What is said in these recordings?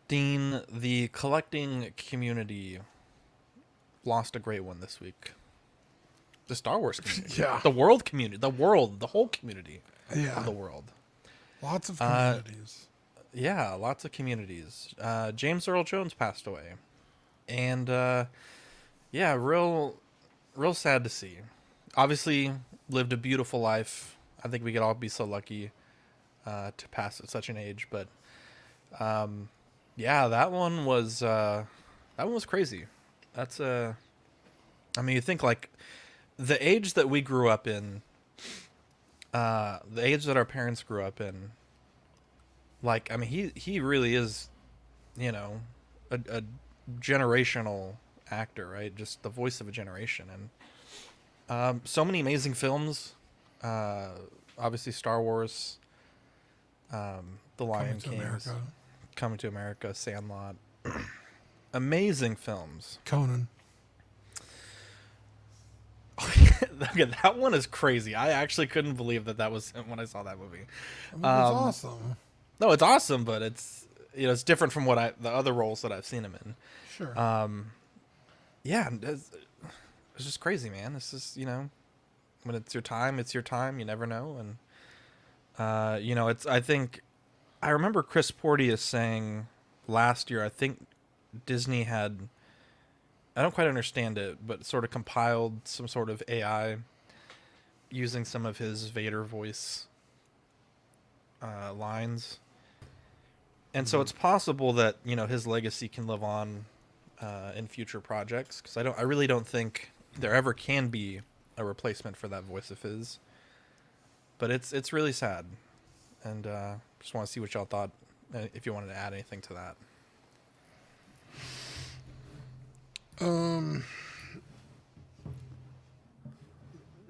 Dean, the collecting community lost a great one this week. The Star Wars community. Yeah. The world community. The whole community of Yeah. the world. Lots of Uh, communities. yeah, lots of communities. James Earl Jones passed away. And, yeah, real sad to see. Obviously, lived a beautiful life. I think we could all be so lucky to pass at such an age. But, yeah, that one was crazy. That's, I mean, you think, like, the age that we grew up in, the age that our parents grew up in, like, I mean, he really is, you know, a generational actor, right? Just the voice of a generation, and so many amazing films. Obviously, Star Wars, The Lion Coming to King, America. Coming to America, Sandlot, amazing films. Conan. Okay, that one is crazy. I actually couldn't believe that was him when I saw that movie. I mean, it's awesome. No, it's awesome, but it's different from the other roles that I've seen him in. Sure. Yeah, it's just crazy, man. It's just, when it's your time, it's your time. You never know, and it's. I remember Chris Porteous saying last year. I think Disney had. I don't quite understand it, but sort of compiled some sort of AI using some of his Vader voice lines. And so it's possible that, his legacy can live on in future projects, because I really don't think there ever can be a replacement for that voice of his. But it's really sad. And just want to see what y'all thought, if you wanted to add anything to that.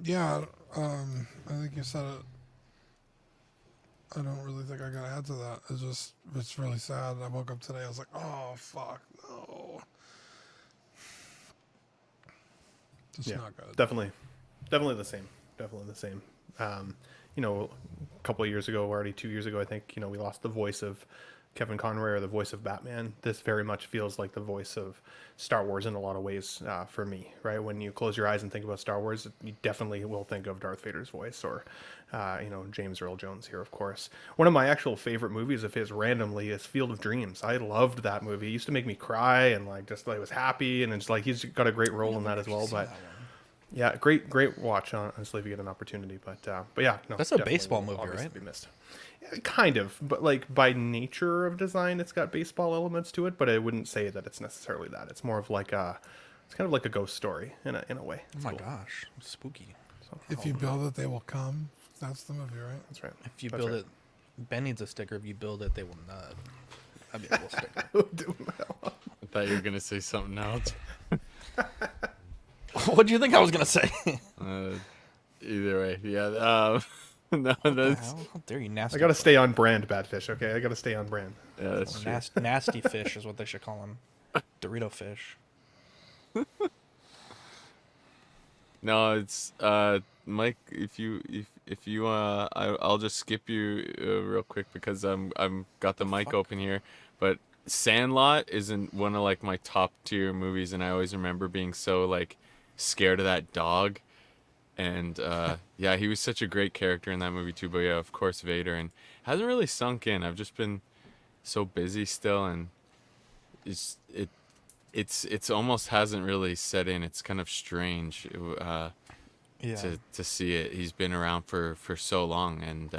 Yeah, I think you said it. I don't really think I gotta add to that. It's really sad. I woke up today, I was like, oh, fuck, no. Just not good. Definitely the same. Definitely the same. A couple of years ago, already 2 years ago, I think, we lost the voice of Kevin Conroy, or the voice of Batman. This very much feels like the voice of Star Wars in a lot of ways for me, right? When you close your eyes and think about Star Wars, you definitely will think of Darth Vader's voice, or, James Earl Jones here, of course. One of my actual favorite movies of his randomly is Field of Dreams. I loved that movie. It used to make me cry, and was happy, and it's like he's got a great role in that as well. But yeah, great watch, honestly, if you get an opportunity. But yeah, no, that's a baseball movie, right? Be missed. Kind of, but by nature of design, it's got baseball elements to it. But I wouldn't say that it's necessarily that. It's more of it's kind of like a ghost story in a way. Oh my gosh, spooky! So, If you build it, they will come. That's the movie, right? that's right. If you That's build right. it, Ben needs a sticker. If you build it, they will nut. That'd be a cool sticker. I thought you were gonna say something else. What do you think I was gonna say? Either way, yeah. No, that's How dare you, nasty! I gotta stay on brand, Badfish. Okay, I gotta stay on brand. yeah, that's true. Nasty fish is what they should call him. Dorito fish. No, it's Mike. If you I'll just skip you real quick because I'm got the mic open here. But Sandlot isn't one of my top tier movies, and I always remember being so scared of that dog. And yeah, he was such a great character in that movie too. But yeah, of course, Vader, and hasn't really sunk in. I've just been so busy still, and it's almost hasn't really set in. It's kind of strange to see it. He's been around for so long, and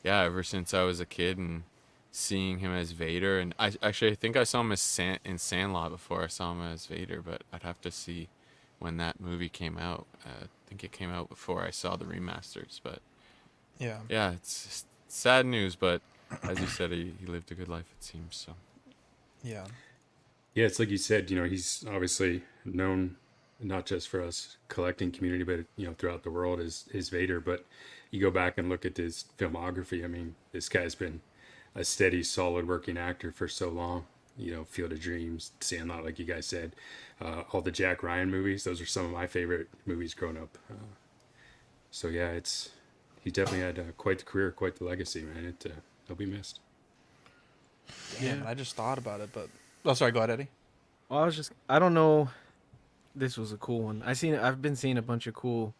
yeah, ever since I was a kid and seeing him as Vader, and I think I saw him as in Sandlot before I saw him as Vader, but I'd have to see when that movie came out. I think it came out before I saw the remasters, but yeah, it's just sad news, but as you said, he lived a good life, it seems. So Yeah. Yeah, it's like you said, he's obviously known not just for us collecting community, but throughout the world as Vader. But you go back and look at his filmography. I mean, this guy's been a steady, solid working actor for so long. Field of Dreams, Sandlot, like you guys said, all the Jack Ryan movies. Those are some of my favorite movies growing up. So yeah, he definitely had quite the career, quite the legacy, man. He'll be missed. Damn, I just thought about it, but oh, sorry. Go ahead, Eddie. Well, I don't know. This was a cool one. I've been seeing a bunch of cool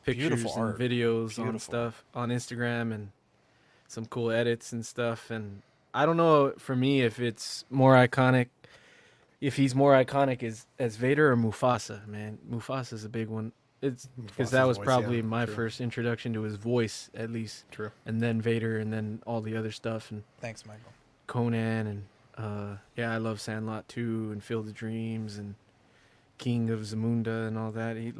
pictures Beautiful and art. videos on Beautiful. stuff on Instagram and some cool edits and stuff. And I don't know for me if it's more iconic, if he's more iconic as Vader or Mufasa. Man, Mufasa's a big one. It's because that Mufasa's was voice, probably yeah, my true. first introduction to his voice, at least. True. And then Vader, and then all the other stuff, and Thanks, Michael. Conan, and yeah, I love Sandlot too, and Field of Dreams, and King of Zamunda, and all that. He's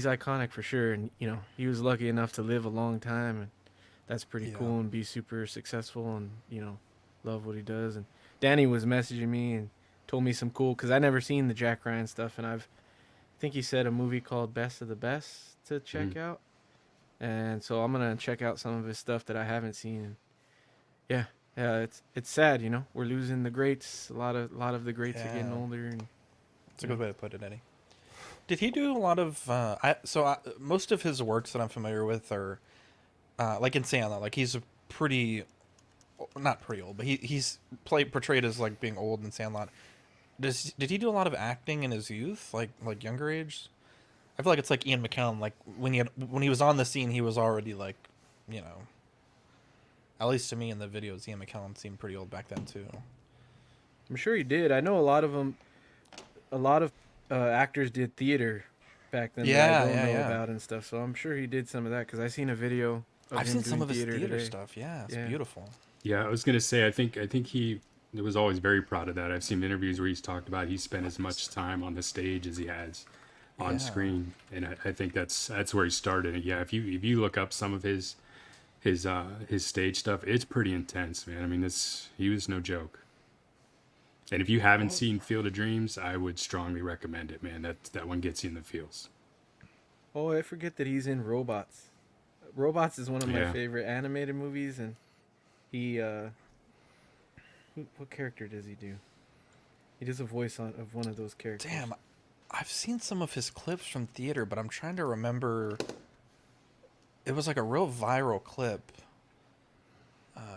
iconic for sure, and he was lucky enough to live a long time, and that's pretty Yeah. cool, and be super successful, and love what he does. And Danny was messaging me and told me some cool, because I never seen the Jack Ryan stuff, and I think he said a movie called Best of the Best to check out, and so I'm gonna check out some of his stuff that I haven't seen. And yeah, it's sad, we're losing the greats. A lot of the greats are getting Yeah. older, and That's a good way to put it, Eddie. Did he do a lot of? Most of his works that I'm familiar with are, like in Sandlot. Like he's a pretty, not pretty old, but he's portrayed as like being old in Sandlot. Did he do a lot of acting in his youth, like younger age? I feel like it's like Ian McKellen. Like when he was on the scene, he was already like, at least to me in the videos, Ian McKellen seemed pretty old back then too. I'm sure he did. I know a lot of them. A lot of actors did theater back then that I don't know about and stuff. So I'm sure he did some of that, because I seen a video of I've him seen some doing of his theater today. stuff. Yeah, it's Yeah. beautiful. Yeah, I was gonna say I think he was always very proud of that. I've seen interviews where he's talked about he spent as much time on the stage as he has on Yeah. screen, and I think that's where he started. And yeah, if you look up some of his stage stuff, it's pretty intense, man. I mean, he was no joke. And if you haven't seen Field of Dreams, I would strongly recommend it, man. That one gets you in the feels. Oh, I forget that he's in Robots. Robots is one of my Yeah. favorite animated movies, and he what character does he do? He does a voice of one of those characters. Damn, I've seen some of his clips from theater, but I'm trying to remember. It was like a real viral clip.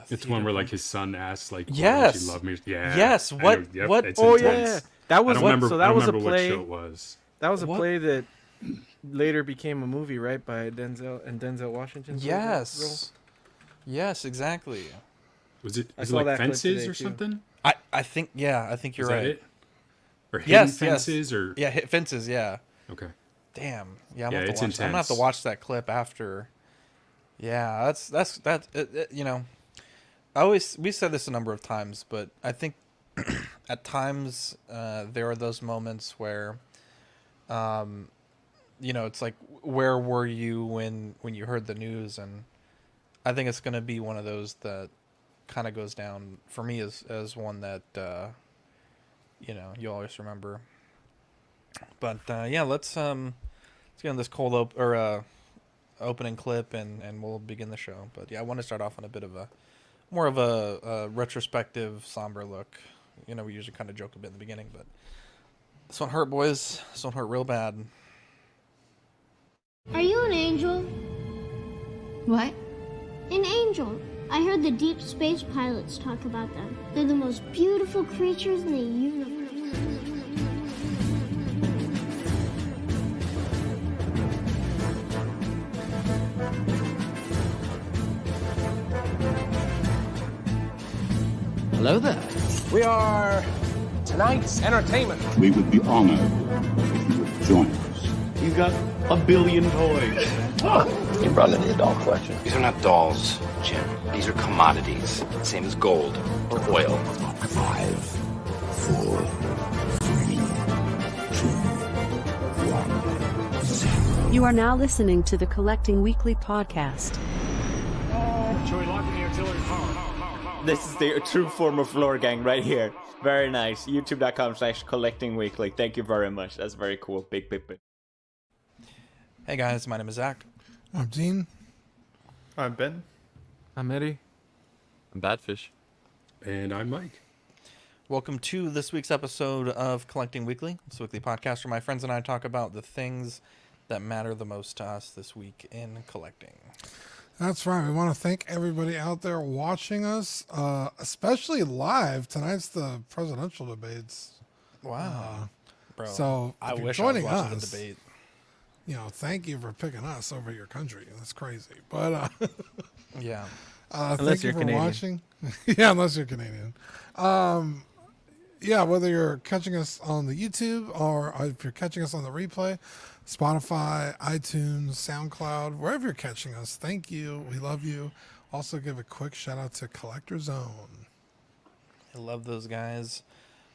It's one where like his son asks like, "Why Yes. don't you love me?" Yeah. Yes, I what- know, yep, what- it's Oh intense. yeah, that was I don't what. remember. So I that don't was a remember play. what show it was. That was a What? play that later became a movie, right? By Denzel Washington. Yes. Yes, exactly. Was it? I Was it saw like that clip Fences today, or too. something? I think I think you're Is that right. it? Or Hidden Yes, Fences yes. or Yeah, hit fences. Yeah. okay. Damn. Yeah, I'm Yeah, gonna have it's to watch that. I'm gonna have to intense. watch that clip after. Yeah, we've said this a number of times, but I think at times there are those moments where, it's like, where were you when you heard the news? And I think it's gonna be one of those that kind of goes down for me as one that you always remember. But let's get on this cold opening clip and we'll begin the show. But yeah, I want to start off on a bit of more of a retrospective, somber look. We usually kind of joke a bit in the beginning, but this one hurt, boys. This one hurt real bad. Are you an angel? What? An angel. I heard the deep space pilots talk about them. They're the most beautiful creatures in the universe. Hello there. We are tonight's entertainment. We would be honored if you would join us. You've got a billion toys. You brought in the doll collection. These are not dolls, Jim. These are commodities. Same as gold or oil. 5, 4, 3, 2, 1, 0. You are now listening to the Collecting Weekly podcast. This is the true form of floor gang right here. Very nice. YouTube.com/collectingweekly. Thank you very much. That's very cool. Big. Hey guys, my name is Zach. I'm Dean. I'm Ben. I'm Eddie. I'm Badfish. And I'm Mike. Welcome to this week's episode of Collecting Weekly. It's a weekly podcast where my friends and I talk about the things that matter the most to us this week in collecting. That's right. We want to thank everybody out there watching us, especially live. Tonight's the presidential debates. Wow. Bro, So I if you're wish I was joining watching us, the debate. you know, thank you for picking us over your country. That's crazy. But Yeah. thank Unless you you're for Canadian. watching. Yeah, unless you're Canadian. Yeah, whether you're catching us on the YouTube or if you're catching us on the replay, Spotify, iTunes, SoundCloud, wherever you're catching us, thank you. We love you. Also, give a quick shout out to Collector Zone. I love those guys.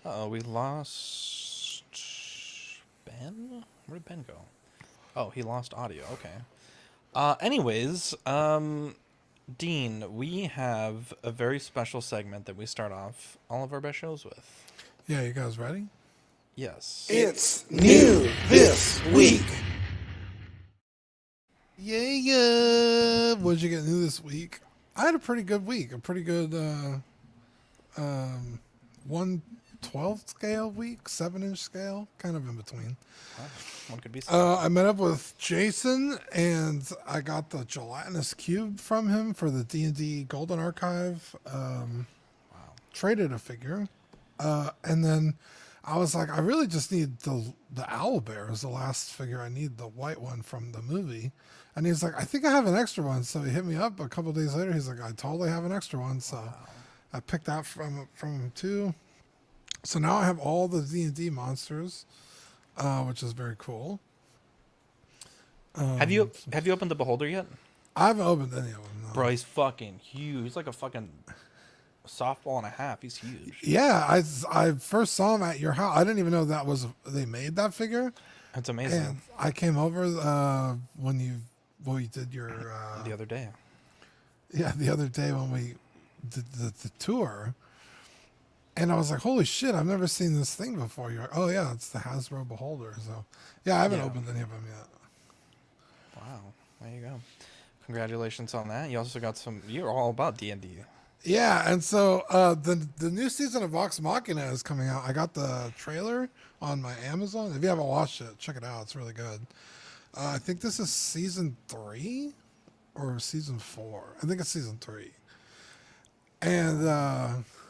Uh-oh, we lost Ben? Where did Ben go? Oh, he lost audio. Okay. Anyways, Dean, we have a very special segment that we start off all of our best shows with. Yeah, you guys ready? Yes. It's new this week. Yeah. What did you get new this week? I had a pretty good week. A pretty good 1/12 scale week, 7-inch scale, kind of in between. Wow, one could be. I met up with Jason, and I got the gelatinous cube from him for the D&D Golden Archive. Traded a figure, and then I was like, I really just need the owl bear is the last figure I need, the white one from the movie. And he's like, I think I have an extra one. So he hit me up a couple days later. He's like, I totally have an extra one. So I picked that from him too. So now I have all the D&D monsters, which is very cool. Have you opened the Beholder yet? I haven't opened any of them. No. Bro, he's fucking huge. He's like a fucking softball and a half. He's huge. Yeah, I first saw him at your house. I didn't even know they made that figure. That's amazing. And I came over when you did your the other day. Yeah, the other day when we did the tour. And I was like, holy shit, I've never seen this thing before. You're like, oh yeah, it's the Hasbro Beholder. So yeah, I haven't opened any of them yet. Wow. There you go. Congratulations on that. You also got you're all about D&D. Yeah, and so the new season of Vox Machina is coming out. I got the trailer on my Amazon. If you haven't watched it, check it out. It's really good. I think this is season 3 or season 4. I think it's season 3. And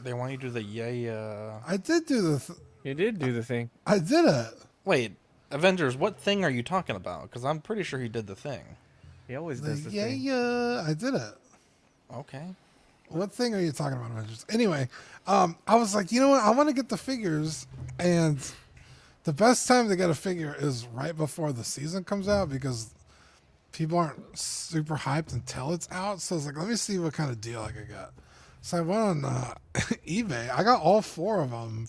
they want you to do the yay. I did do the. You did do the thing. I did it. Wait, Avengers. What thing are you talking about? Because I'm pretty sure he did the thing. He always does the thing. Yeah, I did it. Okay. What thing are you talking about, Avengers? Anyway, I was like, you know what? I want to get the figures, and the best time to get a figure is right before the season comes out because people aren't super hyped until it's out. So I was like, let me see what kind of deal I could get. So I went on eBay. I got all 4 of them,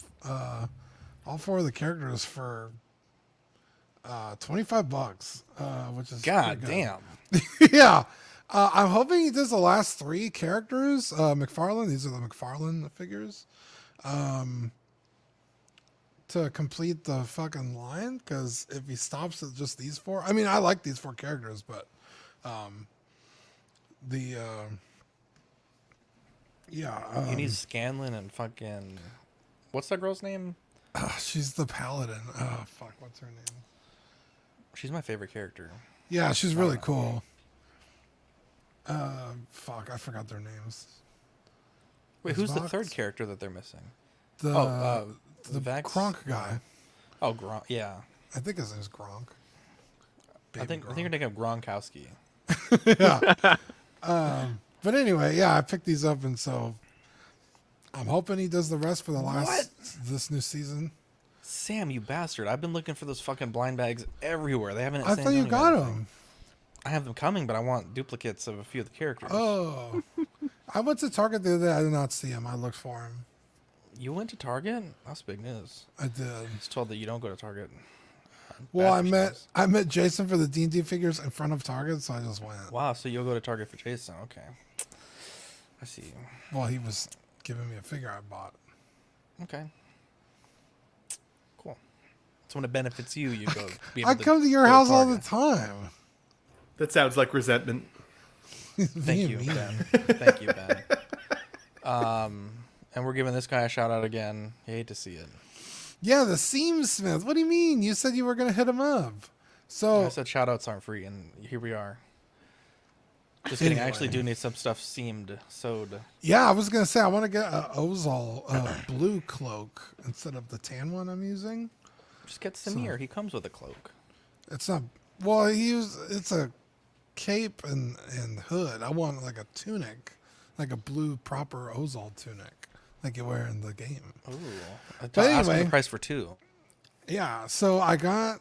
all 4 of the characters for $25, which is God damn. Yeah. I'm hoping he does the last 3 characters. McFarlane, these are the McFarlane figures. To complete the fucking line, because if he stops at just these 4, I mean, I like these 4 characters, but you need Scanlan and fucking what's that girl's name? She's the paladin. Oh fuck, what's her name? She's my favorite character. Yeah, she's really cool. Fuck, I forgot their names. Wait, who's the third character that they're missing? The Vex? Gronk guy. Oh, Gronk. Yeah. I think his name's Gronk. I think you're thinking of Gronkowski. Yeah. But anyway, yeah, I picked these up, and so I'm hoping he does the rest for the this new season. Sam, you bastard! I've been looking for those fucking blind bags everywhere. They haven't. I thought you got them. I have them coming, but I want duplicates of a few of the characters. Oh, I went to Target the other day. I did not see him. I looked for him. You went to Target? That's big news. I did. I was told that you don't go to Target. Well, I met Jason for the D&D figures in front of Target, so I just went. Wow, so you'll go to Target for Jason? Okay, I see. Well, he was giving me a figure I bought. Okay, cool. So when it benefits you, you go. I come to your house all the time. That sounds like resentment. Thank you, Ben. Thank you, Ben. And we're giving this guy a shout out again. You hate to see it. Yeah, the Seamsmith. What do you mean? You said you were going to hit him up. So I said shout outs aren't free, and here we are. Just kidding. I Anyway. actually do need some stuff sewed. Yeah, I was gonna say I want to get a Ozol blue cloak instead of the tan one I'm using. Just get Samir. He comes with a cloak. It's not. Well, it's a cape and hood. I want like a tunic, like a blue proper Ozol tunic, like you wear in the game. Ooh. But Asking anyway, the price for 2. yeah. So I got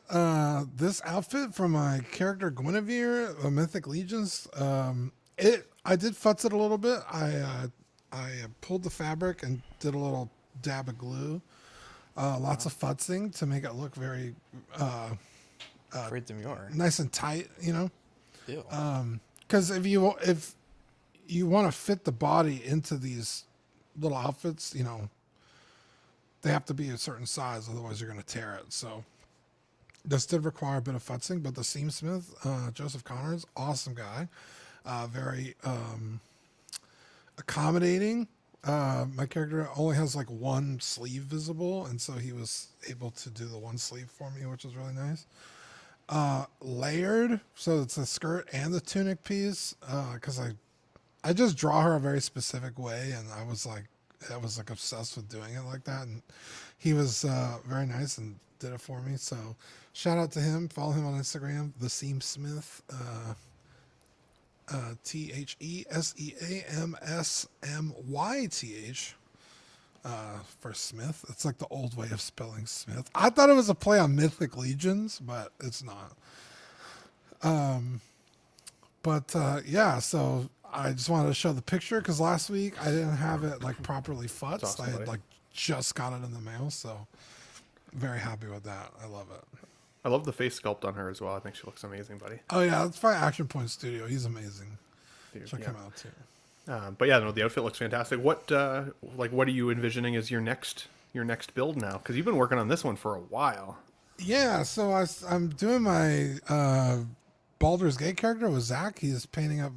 this outfit from my character Guinevere, the Mythic Legions. I did futz it a little bit. I pulled the fabric and did a little dab of glue. Lots of futzing to make it look very Very demure. nice and tight, you know. Ew. Because if you want to fit the body into these little outfits, you know, they have to be a certain size, otherwise you're going to tear it. So this did require a bit of futzing, but the seamsmith, Joseph Connors, awesome guy, very accommodating. My character only has like one sleeve visible, and so he was able to do the one sleeve for me, which is really nice. Layered, so it's a skirt and the tunic piece, because I just draw her a very specific way, and I was like obsessed with doing it like that, and he was very nice and did it for me. So shout out to him. Follow him on Instagram, the Seamsmith, TheSeamsmyth, for Smith. It's like the old way of spelling Smith. I thought it was a play on Mythic Legions, but it's not. Yeah, so I just wanted to show the picture because last week I didn't have it like properly futzed. Awesome, I had buddy. like just got it in the mail, so very happy with that. I love it. I love the face sculpt on her as well. I think she looks amazing, buddy. Oh yeah, it's by Action Point Studio. He's amazing. Dude, Check yeah. him out too. But yeah, no, the outfit looks fantastic. What are you envisioning as your next build now? Because you've been working on this one for a while. Yeah, so I'm doing my Baldur's Gate character with Zach. He's painting up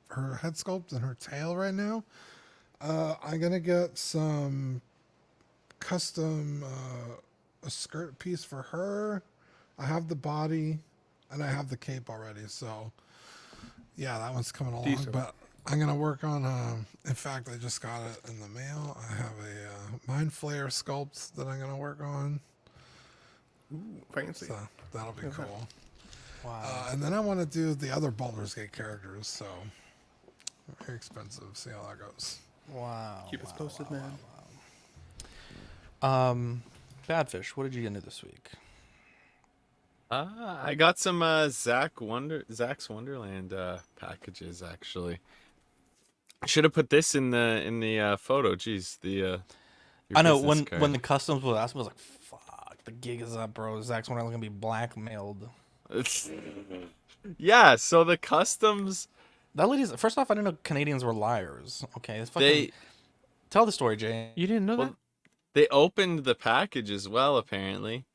her head sculpt and her tail right now. I'm gonna get some custom a skirt piece for her. I have the body and I have the cape already, so yeah, that one's coming along. Decent. But I'm gonna work on. In fact, I just got it in the mail. I have a Mind Flayer sculpt that I'm gonna work on. Ooh, fancy. So that'll be cool. Wow. And then I want to do the other Baldur's Gate characters. So very expensive. See how that goes. Wow. Keep us posted, man. Badfish, what did you get into this week? I got some Zach's Wonderland packages actually. I should have put this in the photo. Jeez, your I know business card. when the customs was asking, I was like, "Fuck, the gig is up, bro. Zach's Wonderland gonna be blackmailed." Yeah, so the customs. That lady's. First off, I didn't know Canadians were liars. Okay, it's fucking. Tell the story, Jay. You didn't know that? They opened the package as well, apparently,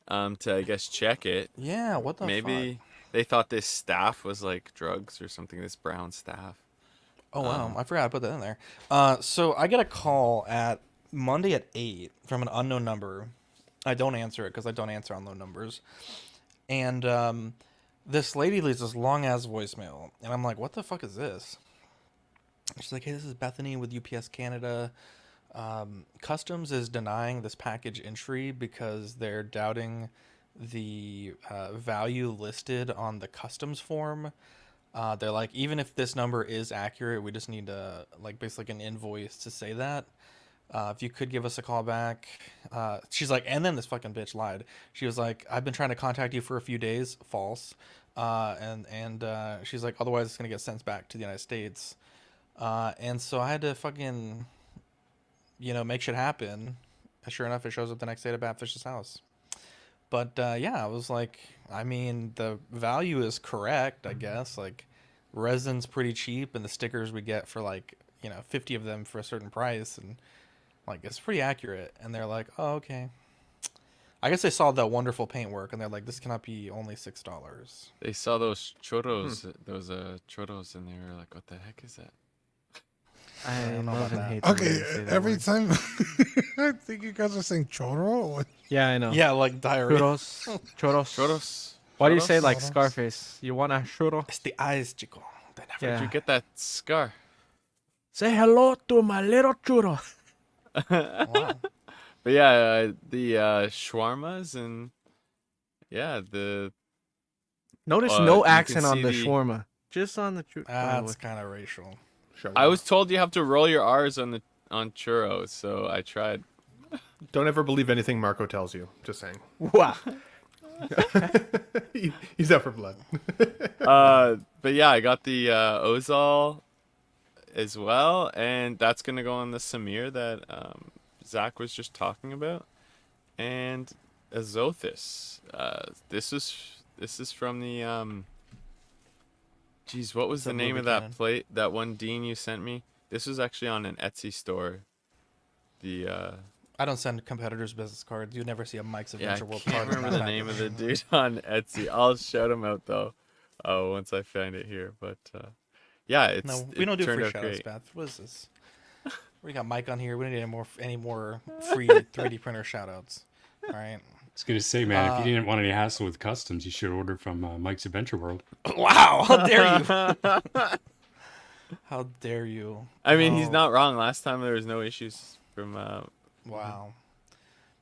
to I guess check it. Yeah, what the Maybe they thought this staff was like drugs or something. This brown staff. Oh wow, I forgot I put that in there. So I get a call at Monday at 8 from an unknown number. I don't answer it because I don't answer unknown numbers. And this lady leaves this long ass voicemail, and I'm like, "What the fuck is this?" She's like, "Hey, this is Bethany with UPS Canada. Customs is denying this package entry because they're doubting the value listed on the customs form. They're like, even if this number is accurate, we just need basically an invoice to say that. If you could give us a call back." She's like, and then this fucking bitch lied. She was like, "I've been trying to contact you for a few days." False. And she's like, "Otherwise it's gonna get sent back to the United States." And so I had to fucking, make shit happen. And sure enough, it shows up the next day at Badfish's house. But yeah, I was like, I mean, the value is correct, I guess. Like, resin's pretty cheap, and the stickers we get for 50 of them for a certain price, and it's pretty accurate. And they're like, "Oh, okay." I guess they saw the wonderful paintwork, and they're like, "This cannot be only $6." They saw those churros, those churros, and they were like, "What the heck is that?" I love and hate the way Okay, you say that every word. time I think you guys are saying choro. Yeah, I know. Yeah, like diarrhea. Churros. Churros. Why do you say it like Churros. Scarface? You want a churro? It's the eyes, chico. Where'd you get that scar? Say hello to my little churro. Wow. But yeah, the shawarmas and the Notice you no can accent on see the shawarma. Just on the churro. That's kind of racial. I was told you have to roll your R's on churros, so I tried. Don't ever believe anything Marco tells you. Just saying. Wow. He's out for blood. But yeah, I got the Ozal as well, and that's gonna go on the Samir that Zach was just talking about, and Azothis. This is from the Geez, what was the name of that plate? That one Dean you sent me. This was actually on an Etsy store. I don't send competitors business cards. You never see a Mike's Adventure World I card. can't remember the name of the dude on Etsy. I'll shout him out though. Once I find it here. But yeah, we don't do turned free out shoutouts, great. Beth. What is this? We got Mike on here. We don't need any more free 3D printer shoutouts. All right. I was gonna say, man, if you didn't want any hassle with customs, you should order from Mike's Adventure World. Wow! How dare you? How dare you? I mean, he's not wrong. Last time there was no issues from. Wow.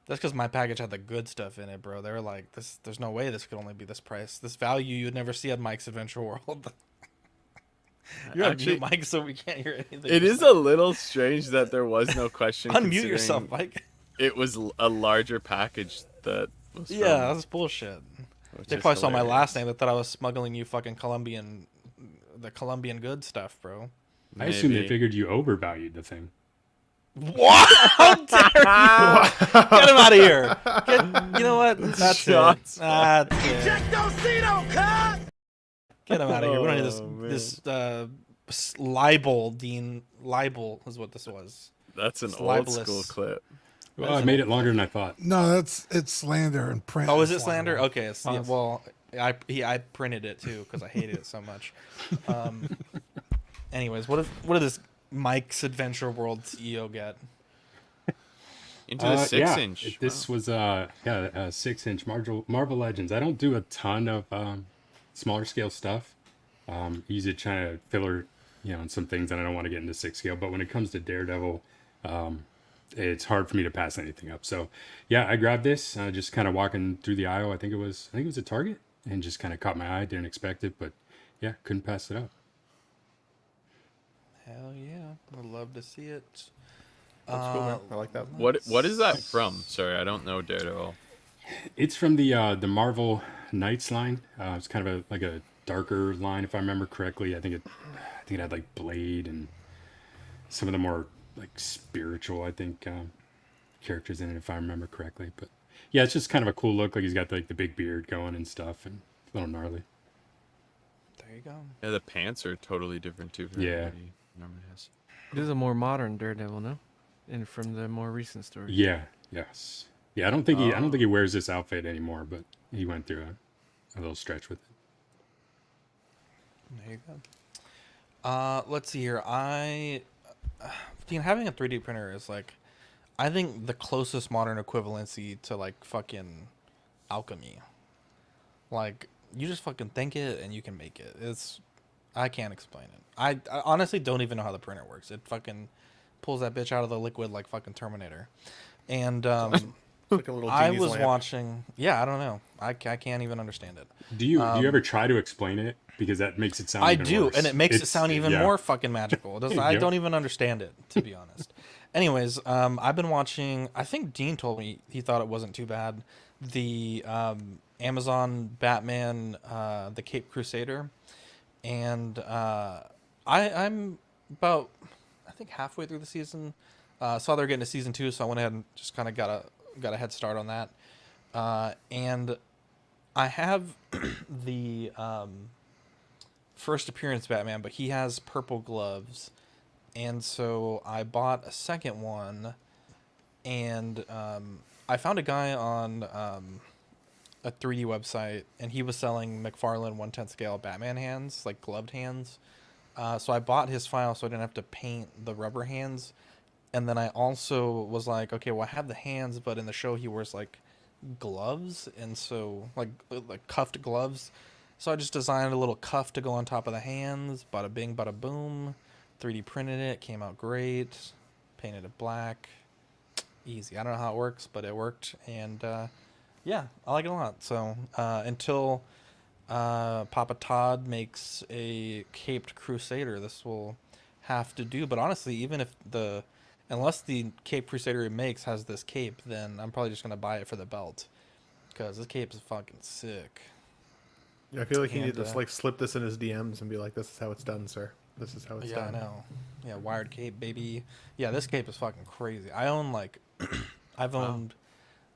That's because my package had the good stuff in it, bro. They were like, "This, there's no way this could only be this price. This value you'd never see at Mike's Adventure World." You're Actually, on mute, Mike, so we can't hear anything. It is a little strange that there was no question. Unmute yourself, Mike. It was a larger package that was. Yeah, that's bullshit. They probably saw my last name. They thought I was smuggling you fucking the Colombian good stuff, bro. I assume they figured you overvalued the thing. What? How dare you? Get him out of here. You know what? That's Shots. it. That's it. Get him out of here. We don't need this libel, Dean. Libel is what this was. That's an It's old libelous. school clip. Well, I made it longer than I thought. No, it's slander and print. Oh, is is it slander? libel. Okay. It's, well, I printed it too because I hated it so much. Anyways, what did this Mike's Adventure World CEO get? Into the 6-inch. This was a 6-inch Marvel Legends. I don't do a ton of smaller scale stuff. Usually trying to filler, on some things that I don't want to get into 6 scale. But when it comes to Daredevil, it's hard for me to pass anything up. So yeah, I grabbed this, just kind of walking through the aisle. I think it was a Target, and just kind of caught my eye. Didn't expect it, but yeah, couldn't pass it up. Hell yeah, I'd love to see it. That's cool, man. I like that. What is that from? Sorry, I don't know Daredevil. It's from the Marvel Knights line. It's kind of like a darker line, if I remember correctly. I think it had like Blade and some of the more like spiritual, characters in it, if I remember correctly. But yeah, it's just kind of a cool look. Like he's got like the big beard going and stuff, and a little gnarly. There you go. Yeah, the pants are totally different too. From Yeah. what he normally has. This is a more modern Daredevil, no? And from the more recent stories. Yeah. Yes. Yeah. I don't think he wears this outfit anymore, but he went through a little stretch with it. There you go. Let's see here. Having a 3D printer is like, I think the closest modern equivalency to like fucking alchemy. Like you just fucking think it and you can make it. I can't explain it. I honestly don't even know how the printer works. It fucking pulls that bitch out of the liquid like fucking Terminator. And Like a little I genie's was lamp. watching. Yeah, I don't know. I can't even understand it. Do you ever try to explain it? Because that makes it sound. I even do, worse. and it makes it sound even yeah. more fucking magical. It doesn't, I Yep. don't even understand it, to be honest. Anyways, I've been watching. I think Dean told me he thought it wasn't too bad. The Amazon Batman, the Cape Crusader, and I'm about I think halfway through the season. Saw they're getting to season 2, so I went ahead and just kind of got a head start on that. And I have the first appearance Batman, but he has purple gloves, and so I bought a second one, and I found a guy on a 3D website, and he was selling McFarlane 1/10 scale Batman hands, like gloved hands. So I bought his file so I didn't have to paint the rubber hands. And then I also was like, okay, well, I have the hands, but in the show he wears like gloves, and so like cuffed gloves. So I just designed a little cuff to go on top of the hands. Bada bing, bada boom. 3D printed it. Came out great. Painted it black. Easy. I don't know how it works, but it worked. And yeah, I like it a lot. So until Papa Todd makes a caped Crusader, this will have to do. But honestly, even if unless the Cape Crusader he makes has this cape, then I'm probably just going to buy it for the belt. Because this cape is fucking sick. Yeah, I feel like he needs to like slip this in his DMs and be like, "This is how it's done, sir. This is how it's done." Yeah, I know. Yeah, wired cape, baby. Yeah, this cape is fucking crazy. I own like, I've owned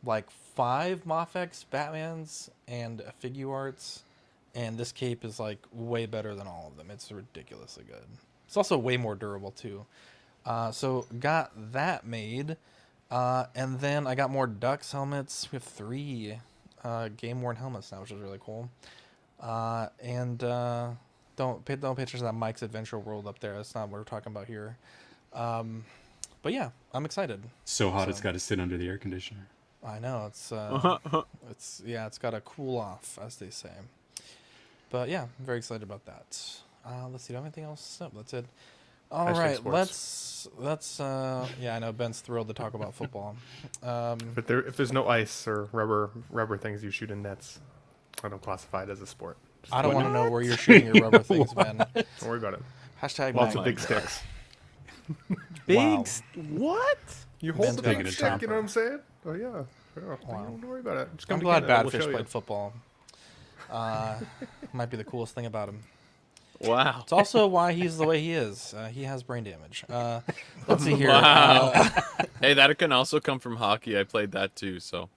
like 5 Mafex Batmans and Figuarts, and this cape is like way better than all of them. It's ridiculously good. It's also way more durable too. So got that made, and then I got more Ducks helmets. We have 3 game worn helmets now, which is really cool. And don't pay pictures of that Mike's Adventure World up there. That's not what we're talking about here. But yeah, I'm excited. So hot it's got to sit under the air conditioner. I know it's it's got to cool off, as they say. But yeah, I'm very excited about that. Let's see, do I have anything else? No, that's it. All right, let's yeah, I know Ben's thrilled to talk about football. But if there's no ice or rubber things you shoot in nets, I don't classify it as a sport. I don't want to know where you're shooting your rubber things, Ben. Don't worry about it. Hashtag lots of big sticks. What? You hold the big stick, you know what I'm saying? Oh yeah. Wow. Don't worry about it. Just I'm glad Badfish played football. Might be the coolest thing about him. Wow. It's also why he's the way he is. He has brain damage. Let's see here. Wow. Hey, that can also come from hockey. I played that too, so.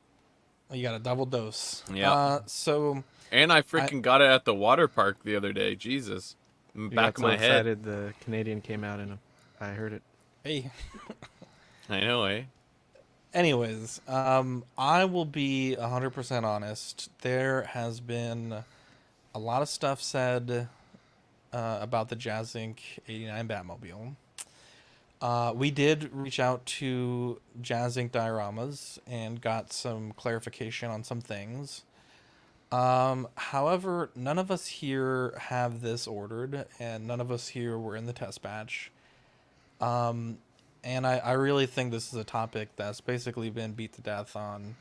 You got a double dose. Yeah. And I freaking got it at the water park the other day. Jesus. Back of my head. Excited the Canadian came out in I heard it. Hey. I know, eh? Anyways, I will be 100% honest. There has been a lot of stuff said about the Jazz Inc. 89 Batmobile. We did reach out to Jazz Inc. Dioramas and got some clarification on some things. However, none of us here have this ordered, and none of us here were in the test batch. And I really think this is a topic that's basically been beat to death on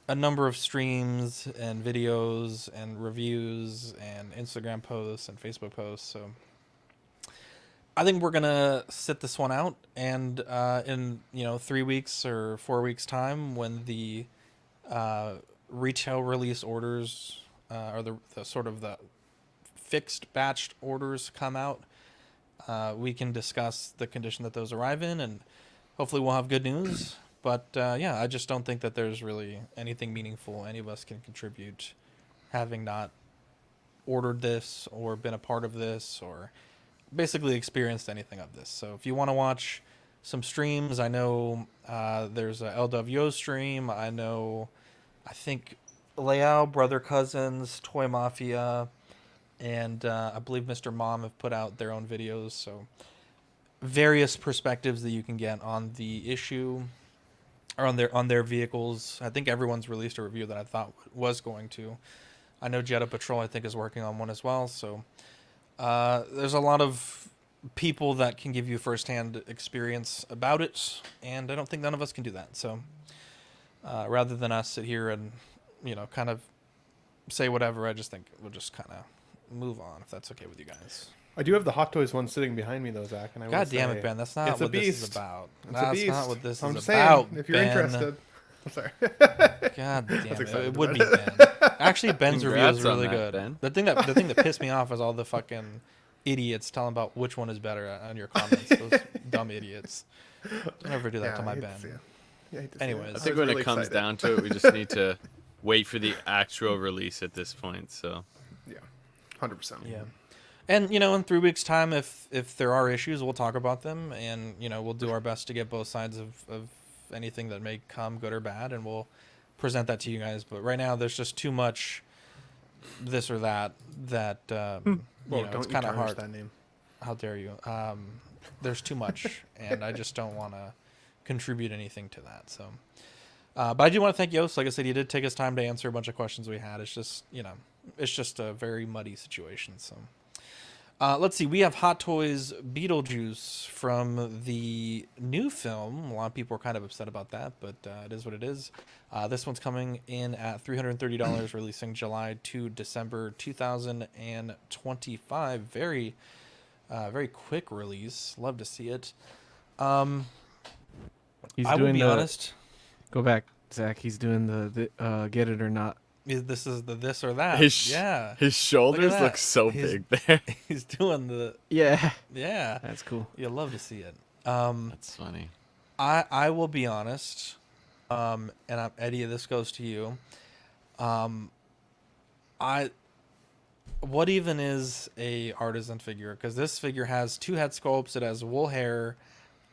a number of streams and videos and reviews and Instagram posts and Facebook posts. So I think we're going to sit this one out, and in 3 weeks or 4 weeks time, when the retail release orders or the sort of the fixed batched orders come out, we can discuss the condition that those arrive in, and hopefully we'll have good news. But yeah, I just don't think that there's really anything meaningful any of us can contribute, having not ordered this or been a part of this or basically experienced anything of this. So if you want to watch some streams, I know there's a LWO stream. I think Leao, Brother Cousins, Toy Mafia, and I believe Mr. Mom have put out their own videos. So various perspectives that you can get on the issue or on their vehicles. I think everyone's released a review that I thought was going to. I know Jetta Patrol, I think, is working on one as well. So there's a lot of people that can give you firsthand experience about it, and I don't think none of us can do that. So rather than us sit here and kind of say whatever, I just think we'll just kind of move on, if that's okay with you guys. I do have the Hot Toys one sitting behind me, though, Zach. And God damn it, Ben. That's not what this is about. That's not what this is saying, about, if you're interested. I'm sorry. God damn it. It would be Ben. Actually, Ben's review is really good. Ben. The thing that pissed me off is all the fucking idiots telling about which one is better on your comments. Those dumb idiots. Don't ever do that to my Ben. Anyways. I think when it comes down to it, we just need to wait for the actual release at this point. So yeah, 100%. Yeah. And, in 3 weeks' time, if there are issues, we'll talk about them. And, we'll do our best to get both sides of anything that may come, good or bad, and we'll present that to you guys. But right now, there's just too much this or that it's kind of hard. That name. How dare you? There's too much, and I just don't want to contribute anything to that. So, but I do want to thank Yost. Like I said, he did take his time to answer a bunch of questions we had. It's just, it's just a very muddy situation. So let's see. We have Hot Toys Beetlejuice from the new film. A lot of people are kind of upset about that, but it is what it is. This one's coming in at $330, releasing July to December 2025. Very, very quick release. Love to see it. He's I will doing be honest. Go back, Zach. He's doing the Get It or Not. This is the this or that. His shoulders look so big there. He's doing the Yeah. That's cool. You love to see it. That's funny. I will be honest, and Eddie, this goes to you. What even is a artisan figure? Because this figure has 2 head sculpts. It has wool hair.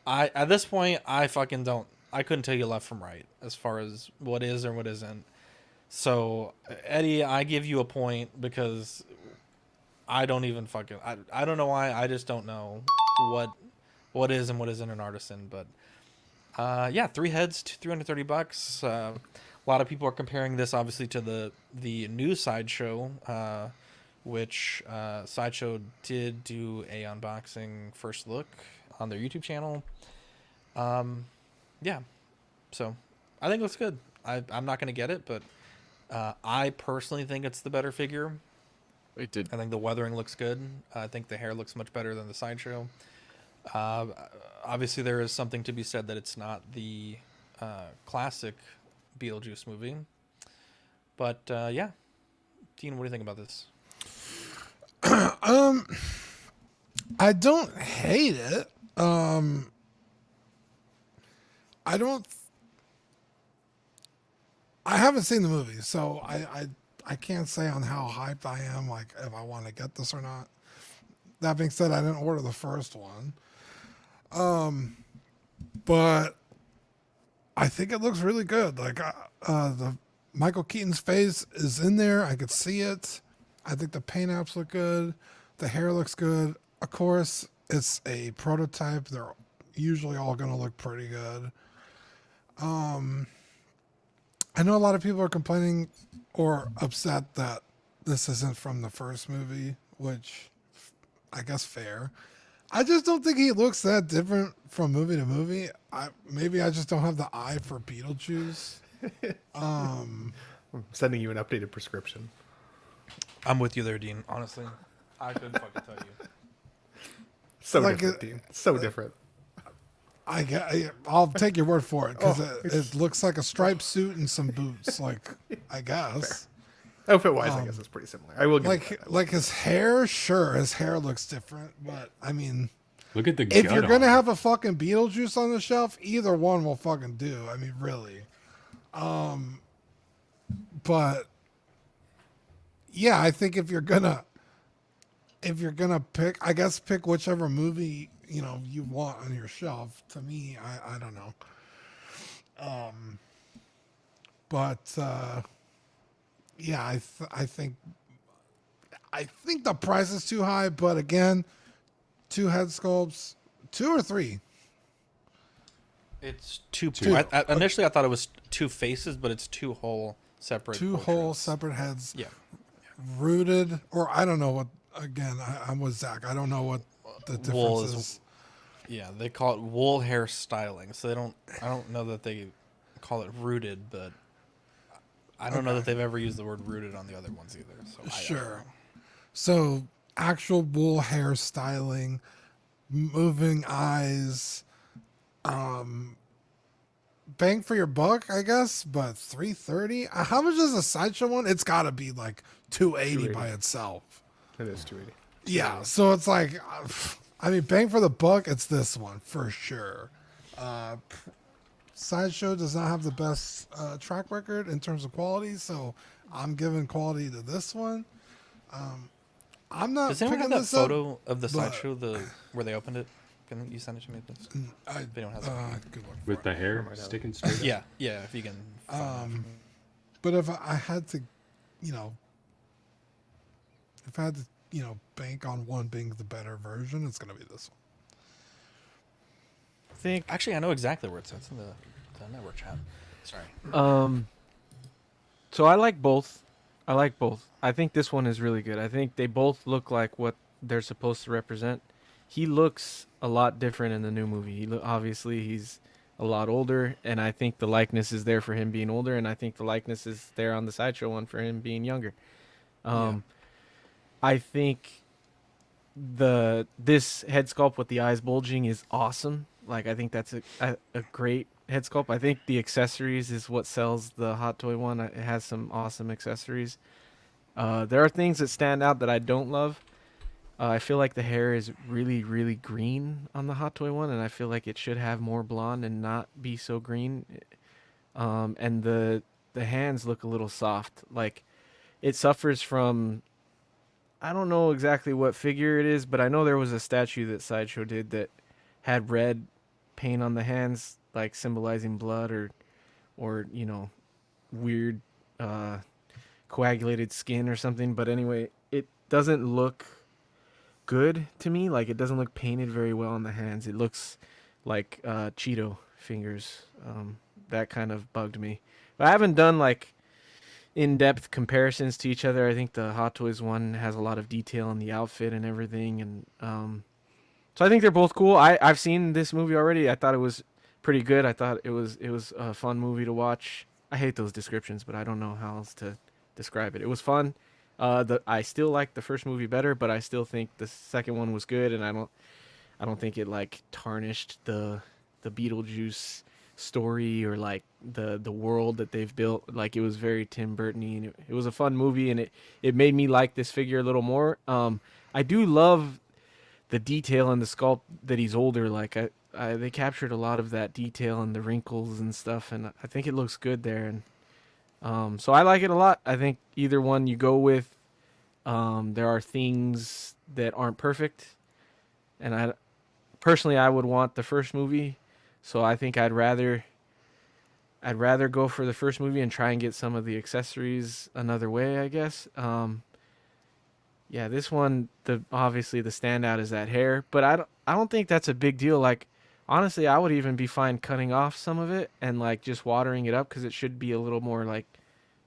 At this point, I couldn't tell you left from right as far as what is or what isn't. So, Eddie, I give you a point because I don't even I don't know why. I just don't know what is and what isn't an artisan. But 3 heads, $330. A lot of people are comparing this obviously to the new Sideshow, which Sideshow did do a unboxing first look on their YouTube channel. So I think it looks good. I'm not going to get it, but I personally think it's the better figure. I think the weathering looks good. I think the hair looks much better than the Sideshow. Obviously, there is something to be said that it's not the classic Beetlejuice movie. But Dean, what do you think about this? I don't hate it. I haven't seen the movie, so I can't say on how hyped I am, like if I want to get this or not. That being said, I didn't order the first one. But I think it looks really good. Like the Michael Keaton's face is in there. I could see it. I think the paint apps look good. The hair looks good. Of course, it's a prototype. They're usually all going to look pretty good. I know a lot of people are complaining or upset that this isn't from the first movie, which I guess fair. I just don't think he looks that different from movie to movie. Maybe I just don't have the eye for Beetlejuice. I'm sending you an updated prescription. I'm with you there, Dean. Honestly, I couldn't fucking tell you. So like different, Dean. So different. I'll take your word for it because it looks like a striped suit and some boots. Like I guess. Outfit wise, I guess it's pretty similar. I will give like his hair. Sure, his hair looks different, but I mean, look at the. If you're gonna have a fucking Beetlejuice on the shelf, either one will fucking do. I mean, really. But yeah, I think if you're gonna pick, I guess pick whichever movie you want on your shelf. To me, I don't know. Yeah, I think the price is too high. But again, 2 head sculpts, 2 or 3. It's 2. Initially, I thought it was 2 faces, but it's 2 whole separate. 2 whole separate heads. Yeah. Rooted, or I don't know what. Again, I'm with Zach. I don't know what the difference is. Yeah, they call it wool hair styling. So I don't know that they call it rooted, but I don't know that they've ever used the word rooted on the other ones either. So sure. So actual wool hair styling, moving eyes, bang for your buck, I guess. But $330. How much is the Sideshow one? It's got to be like $280 by itself. It is $280. Yeah, so it's like, I mean, bang for the buck, it's this one for sure. Sideshow does not have the best track record in terms of quality, so I'm giving quality to this one. I'm not. Does anyone have that photo of the but, Sideshow, where they opened it? Can you send it to me, please? They don't have that. Good luck with the hair sticking straight. Yeah, if you can. But if I had to, bank on one being the better version, it's gonna be this one. Actually, I know exactly where it's at. It's in the network chat. Sorry. So I like both. I like both. I think this one is really good. I think they both look like what they're supposed to represent. He looks a lot different in the new movie. Obviously he's a lot older, and I think the likeness is there for him being older, and I think the likeness is there on the Sideshow one for him being younger. I think this head sculpt with the eyes bulging is awesome. Like, I think that's a great head sculpt. I think the accessories is what sells the Hot Toy one. It has some awesome accessories. There are things that stand out that I don't love. I feel like the hair is really, really green on the Hot Toy one, and I feel like it should have more blonde and not be so green. And the hands look a little soft. Like, it suffers from, I don't know exactly what figure it is, but I know there was a statue that Sideshow did that had red paint on the hands, like symbolizing blood or you know, weird coagulated skin or something. But anyway, it doesn't look good to me. Like, it doesn't look painted very well on the hands. It looks like Cheeto fingers. That kind of bugged me. But I haven't done like in-depth comparisons to each other. I think the Hot Toys one has a lot of detail in the outfit and everything, and so I think they're both cool. I've seen this movie already. I thought it was pretty good. I thought it was a fun movie to watch. I hate those descriptions, but I don't know how else to describe it. It was fun. I still like the first movie better, but I still think the second one was good, and I don't think it like tarnished the Beetlejuice story or like the world that they've built. Like, it was very Tim Burton-y, and it was a fun movie, and it made me like this figure a little more. I do love the detail and the sculpt that he's older. Like, they captured a lot of that detail and the wrinkles and stuff, and I think it looks good there. And so I like it a lot. I think either one you go with, there are things that aren't perfect, and I personally would want the first movie. So I think I'd rather go for the first movie and try and get some of the accessories another way, I guess. Yeah, this one, obviously the standout is that hair, but I don't think that's a big deal. Like, honestly, I would even be fine cutting off some of it and like just watering it up, because it should be a little more like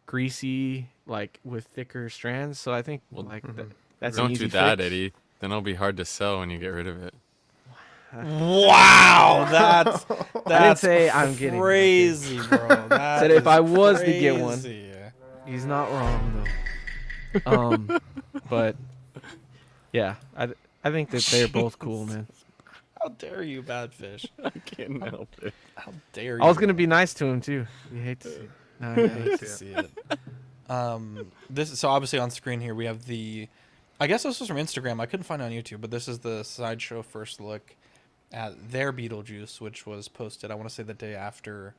greasy, like with thicker strands. So I think that's don't an easy do that, fix. Eddie. Then it'll be hard to sell when you get rid of it. Wow, that's I didn't say I'm getting crazy, bro. That said if I was crazy. to get one, he's not wrong though. But yeah, I think that they're both cool, man. How dare you, Badfish? I can't help it. How dare you? I was gonna be nice to him too. You hate to see it. No, I hate to see it. So obviously on screen here we have I guess this was from Instagram. I couldn't find it on YouTube, but this is the Sideshow first look at their Beetlejuice, which was posted, I want to say, the day after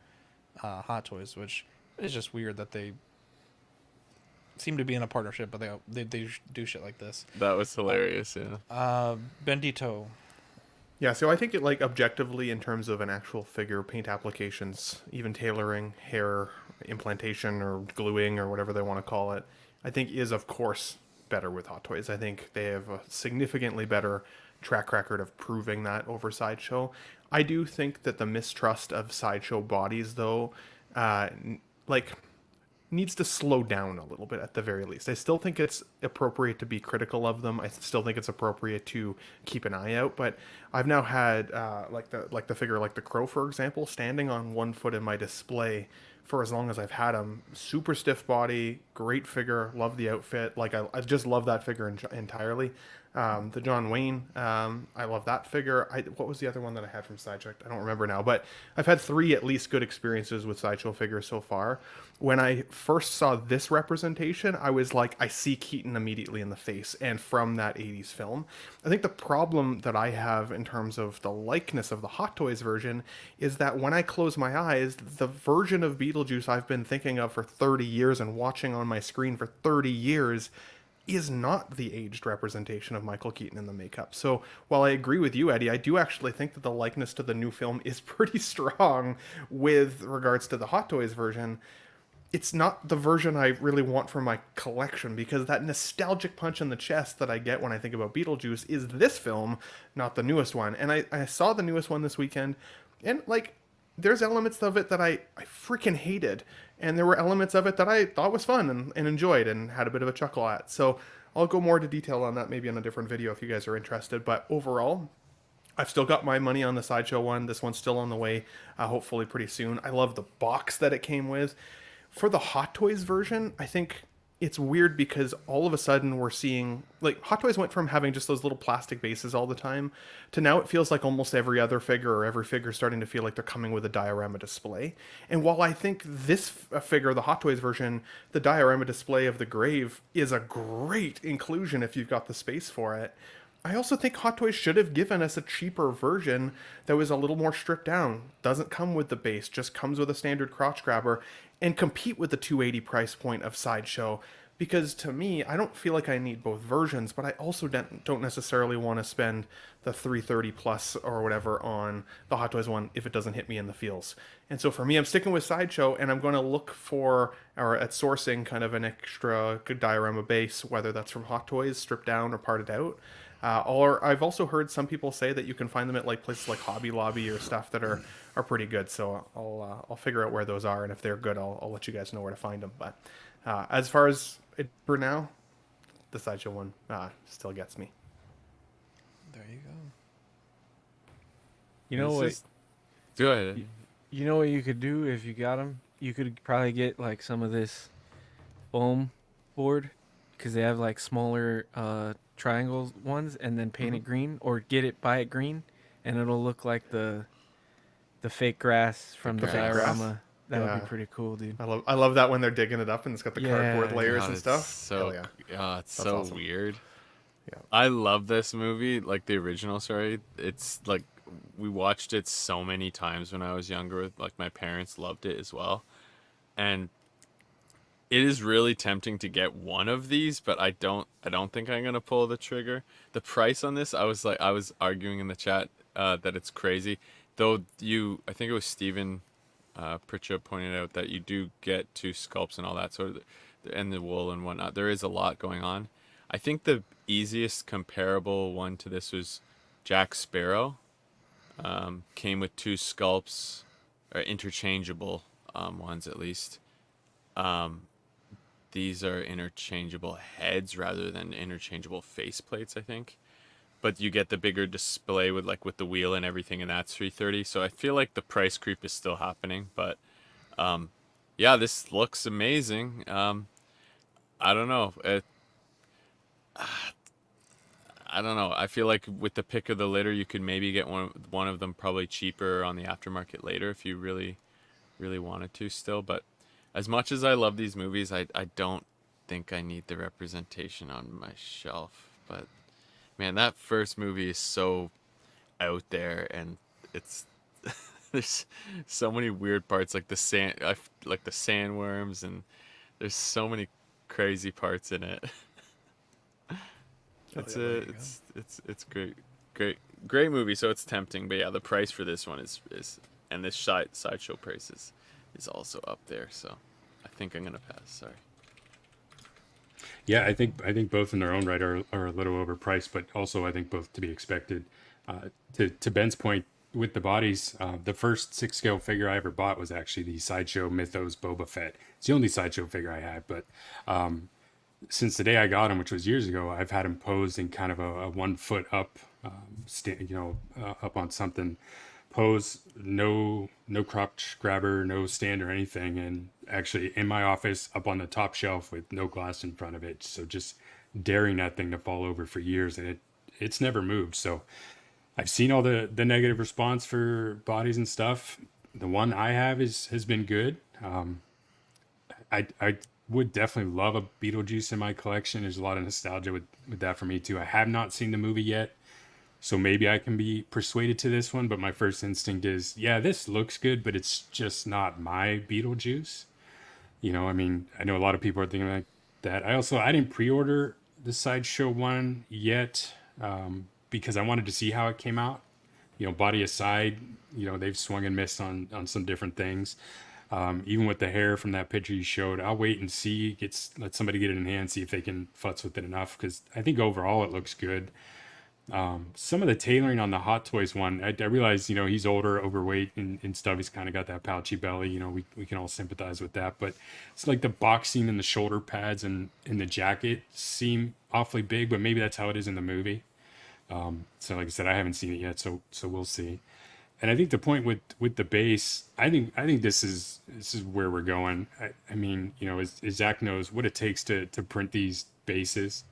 Hot Toys, which is just weird that they seem to be in a partnership, but they do shit like this. That was hilarious, yeah. Bendito. Yeah, so I think it, like, objectively, in terms of an actual figure, paint applications, even tailoring, hair implantation or gluing or whatever they want to call it, I think is, of course, better with Hot Toys. I think they have a significantly better track record of proving that over Sideshow. I do think that the mistrust of Sideshow bodies, though, needs to slow down a little bit at the very least. I still think it's appropriate to be critical of them. I still think it's appropriate to keep an eye out, but I've now had like the figure like the Crow, for example, standing on one foot in my display for as long as I've had him. Super stiff body, great figure, love the outfit. Like, I just love that figure entirely. The John Wayne, I love that figure. What was the other one that I had from Sideshow? I don't remember now, but I've had 3 at least good experiences with Sideshow figures so far. When I first saw this representation, I was like, I see Keaton immediately in the face, and from that 80s film. I think the problem that I have in terms of the likeness of the Hot Toys version is that when I close my eyes, the version of Beetlejuice I've been thinking of for 30 years and watching on my screen for 30 years is not the aged representation of Michael Keaton in the makeup. So while I agree with you, Eddie, I do actually think that the likeness to the new film is pretty strong with regards to the Hot Toys version. It's not the version I really want for my collection, because that nostalgic punch in the chest that I get when I think about Beetlejuice is this film, not the newest one. And I saw the newest one this weekend, and like, there's elements of it that I freaking hated, and there were elements of it that I thought was fun and enjoyed and had a bit of a chuckle at. So I'll go more into detail on that maybe in a different video if you guys are interested. But overall, I've still got my money on the Sideshow one. This one's still on the way, hopefully pretty soon. I love the box that it came with. For the Hot Toys version, I think it's weird because all of a sudden we're seeing, like, Hot Toys went from having just those little plastic bases all the time to now it feels like almost every other figure or every figure is starting to feel like they're coming with a diorama display. And while I think this figure, the Hot Toys version, the diorama display of the grave is a great inclusion if you've got the space for it, I also think Hot Toys should have given us a cheaper version that was a little more stripped down. Doesn't come with the base, just comes with a standard crotch grabber, and compete with the $280 price point of Sideshow. Because to me, I don't feel like I need both versions, but I also don't necessarily want to spend the $330 plus or whatever on the Hot Toys one if it doesn't hit me in the feels. And so for me, I'm sticking with Sideshow, and I'm going to look for, or at sourcing, kind of an extra good diorama base, whether that's from Hot Toys, stripped down or parted out. Or I've also heard some people say that you can find them at like places like Hobby Lobby or stuff that are pretty good. So I'll figure out where those are, and if they're good, I'll let you guys know where to find them. But as far as it for now, the Sideshow one still gets me. There you go. You know what? Go ahead. You know what you could do if you got them? You could probably get like some of this foam board, because they have like smaller triangle ones, and then paint it green, or buy it green, and it'll look like the fake grass from the diorama. That would be pretty cool, dude. I love that when they're digging it up and it's got the cardboard layers and stuff. So it's so awesome. weird. Yeah, I love this movie, like the original. Sorry, it's like we watched it so many times when I was younger. Like my parents loved it as well, and it is really tempting to get one of these, but I don't think I'm gonna pull the trigger. The price on this, I was arguing in the chat that it's crazy. Though I think it was Steven Pritchett pointed out that you do get 2 sculpts and all that sort of, and the wool and whatnot. There is a lot going on. I think the easiest comparable one to this was Jack Sparrow. Came with 2 sculpts, or interchangeable ones at least. These are interchangeable heads rather than interchangeable faceplates, I think. But you get the bigger display with the wheel and everything, and that's $330. So I feel like the price creep is still happening. But yeah, this looks amazing. I don't know. I don't know. I feel like with the pick of the litter, you could maybe get one of them probably cheaper on the aftermarket later if you really, really wanted to still. But as much as I love these movies, I don't think I need the representation on my shelf. But man, that first movie is so out there, and it's there's so many weird parts, like the sandworms, and there's so many crazy parts in it. It's great movie. So it's tempting, but yeah, the price for this one is and this Sideshow price is also up there. So I think I'm gonna pass. Sorry. Yeah, I think both in their own right are a little overpriced, but also I think both to be expected. To Ben's point with the bodies, the first 6-scale figure I ever bought was actually the Sideshow Mythos Boba Fett. It's the only Sideshow figure I had, but since the day I got him, which was years ago, I've had him posed in kind of a 1 foot up, up on something pose, no crotch grabber, no stand or anything, and actually in my office up on the top shelf with no glass in front of it, so just daring that thing to fall over for years, and it's never moved. So I've seen all the negative response for bodies and stuff. The one I have has been good. I would definitely love a Beetlejuice in my collection. There's a lot of nostalgia with that for me too. I have not seen the movie yet, so maybe I can be persuaded to this one, but my first instinct is, yeah, this looks good, but it's just not my Beetlejuice. I mean, I know a lot of people are thinking like that. I didn't pre-order the Sideshow one yet because I wanted to see how it came out. Body aside, they've swung and missed on some different things. Even with the hair from that picture you showed, I'll wait and see. Let somebody get it in hand, see if they can futz with it enough, because I think overall it looks good. Some of the tailoring on the Hot Toys one, I realize, he's older, overweight and stuff. He's kind of got that pouchy belly. We can all sympathize with that. But it's like the boxing and the shoulder pads and the jacket seem awfully big, but maybe that's how it is in the movie. So like I said, I haven't seen it yet, so we'll see. And I think the point with the base, I think this is where we're going. I mean, as Zach knows what it takes to print these bases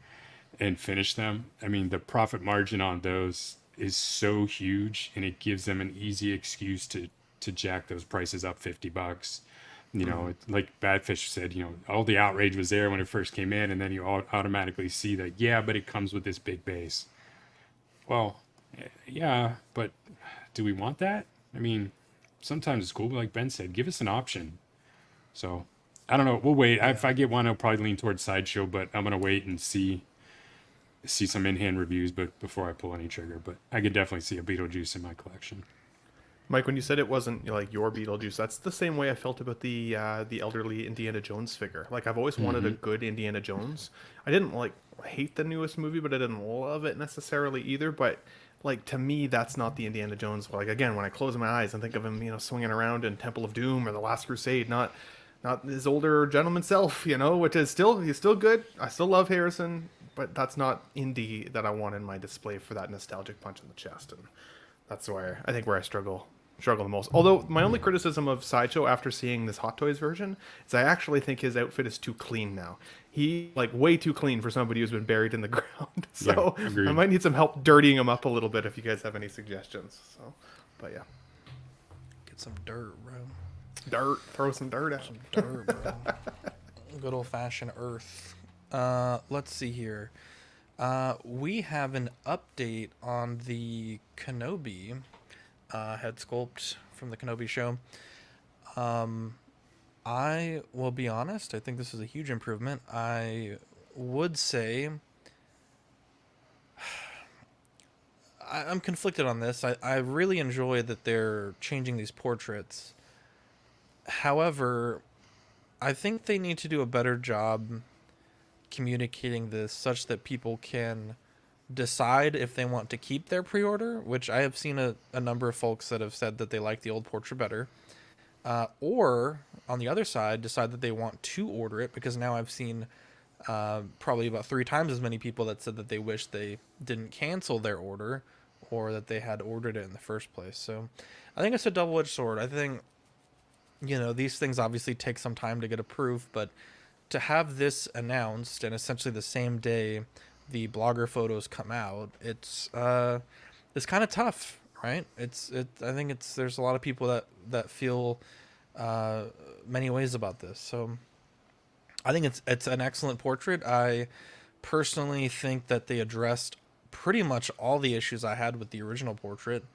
and finish them. I mean, the profit margin on those is so huge, and it gives them an easy excuse to jack those prices up $50. Like Badfish said, all the outrage was there when it first came in, and then you automatically see that, yeah, but it comes with this big base. Well, yeah, but do we want that? I mean, sometimes it's cool, but like Ben said, give us an option. So I don't know. We'll wait. If I get one, I'll probably lean towards Sideshow, but I'm gonna wait and see some in-hand reviews, but before I pull any trigger. But I could definitely see a Beetlejuice in my collection. Mike, when you said it wasn't like your Beetlejuice, that's the same way I felt about the elderly Indiana Jones figure. Like, I've always wanted a good Indiana Jones. I didn't hate the newest movie, but I didn't love it necessarily either. But like, to me, that's not the Indiana Jones. Like, again, when I close my eyes and think of him, swinging around in Temple of Doom or The Last Crusade, not his older gentleman self, which is he's still good. I still love Harrison, but that's not Indy that I want in my display for that nostalgic punch in the chest. And that's where I struggle the most. Although my only criticism of Sideshow after seeing this Hot Toys version is I actually think his outfit is too clean now. He way too clean for somebody who's been buried in the ground. So I might need some help dirtying him up a little bit if you guys have any suggestions. So, but yeah, Get some dirt, bro. Throw some dirt at him. Dirt, bro. Good old fashioned earth. Let's see here. We have an update on the Kenobi head sculpt from the Kenobi show. I will be honest, I think this is a huge improvement. I would say I'm conflicted on this. I really enjoy that they're changing these portraits. However, I think they need to do a better job communicating this such that people can decide if they want to keep their pre-order, which I have seen a number of folks that have said that they like the old portrait better, or on the other side decide that they want to order it, because now I've seen probably about 3 times as many people that said that they wish they didn't cancel their order or that they had ordered it in the first place. So I think it's a double-edged sword. I think these things obviously take some time to get approved, but to have this announced and essentially the same day the blogger photos come out, it's kind of tough, right? I think there's a lot of people that feel many ways about this. So I think it's an excellent portrait. I personally think that they addressed pretty much all the issues I had with the original portrait.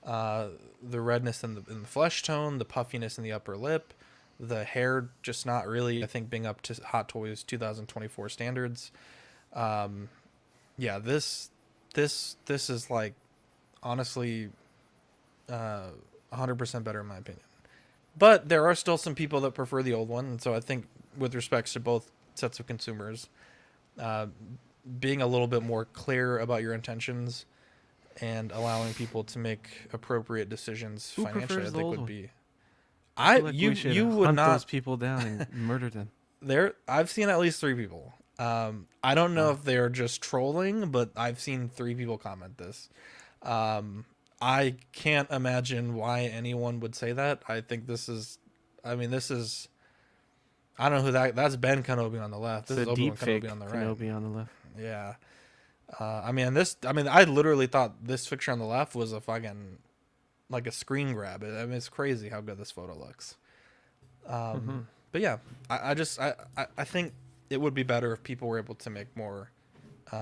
The redness in the flesh tone, the puffiness in the upper lip, the hair just not really, I think, being up to Hot Toys 2024 standards. Yeah, this is like honestly 100% better in my opinion. But there are still some people that prefer the old one, and so I think with respects to both sets of consumers, being a little bit more clear about your intentions and allowing people to make appropriate decisions financially, I think would be. You would hunt not those people down and murder them. I've seen at least 3 people. I don't know if they're just trolling, but I've seen 3 people comment this. I can't imagine why anyone would say that. I think this is. I don't know who that's Ben Kenobi on the left. This is Obi-Wan Kenobi on the right. Kenobi on the left. Yeah. I literally thought this picture on the left was a fucking like a screen grab. It's crazy how good this photo looks. But yeah, I think it would be better if people were able to make more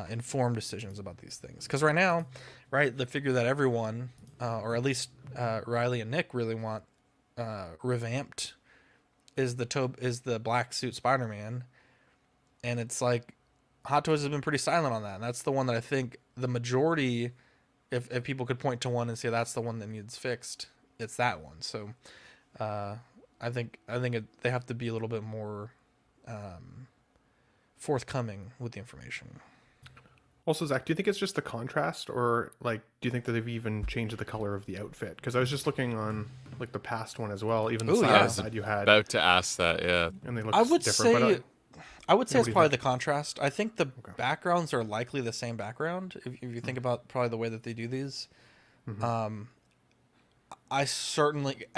informed decisions about these things. Because right now, the figure that everyone, or at least Riley and Nick, really want revamped is the black suit Spider-Man, and it's like Hot Toys has been pretty silent on that. And that's the one that I think the majority, if people could point to one and say that's the one that needs fixed, it's that one. So I think they have to be a little bit more forthcoming with the information. Also, Zach, do you think it's just the contrast, or like, do you think that they've even changed the color of the outfit? Because I was just looking on like the past one as well, even the Ooh, side yeah. by side you had, About to ask that, yeah. and they look I would different. say, I would say what it's do you probably think? the contrast. I think the backgrounds are likely the same background. If you think about probably the way that they do these, I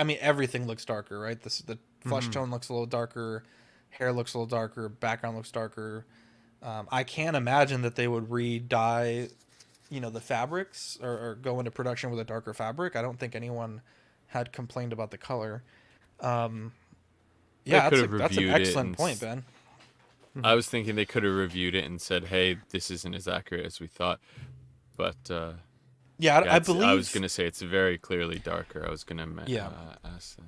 mean, everything looks darker, right? The flesh tone looks a little darker, hair looks a little darker, background looks darker. I can't imagine that they would re-dye, the fabrics or go into production with a darker fabric. I don't think anyone had complained about the color. Yeah, that's an reviewed it excellent and point, Ben. I was thinking they could have reviewed it and said, "Hey, this isn't as accurate as we thought." But Yeah, I I believe. was gonna say it's very clearly darker. I was gonna ask that.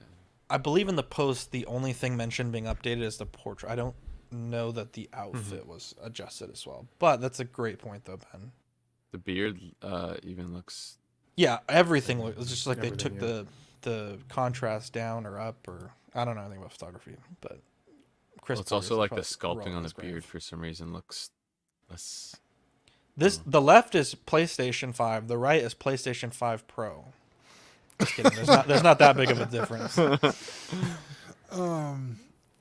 I believe in the post, the only thing mentioned being updated is the portrait. I don't know that the outfit was adjusted as well. But that's a great point, though, Ben. The beard even looks. Yeah, everything looks just like they took Everything, the contrast down or up, or I don't know anything about photography, but Chris. Well, it's also like the probably sculpting on the his grave. beard for some reason looks less. The left is PlayStation 5, the right is PlayStation 5 Pro. Just kidding. There's not that big of a difference.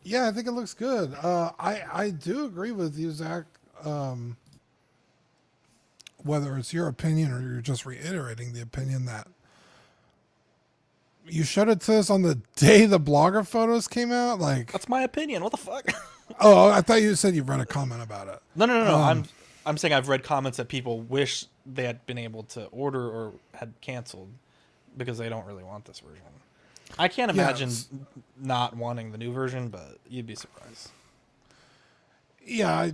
Yeah, I think it looks good. I do agree with you, Zach. Whether it's your opinion or you're just reiterating the opinion that you showed it to us on the day the blogger photos came out. Like, That's my opinion. What the fuck? oh, I thought you said you read a comment about it. No. I'm saying I've read comments that people wish they had been able to order or had canceled because they don't really want this version. I can't imagine not wanting the new version, but you'd be surprised. Yeah,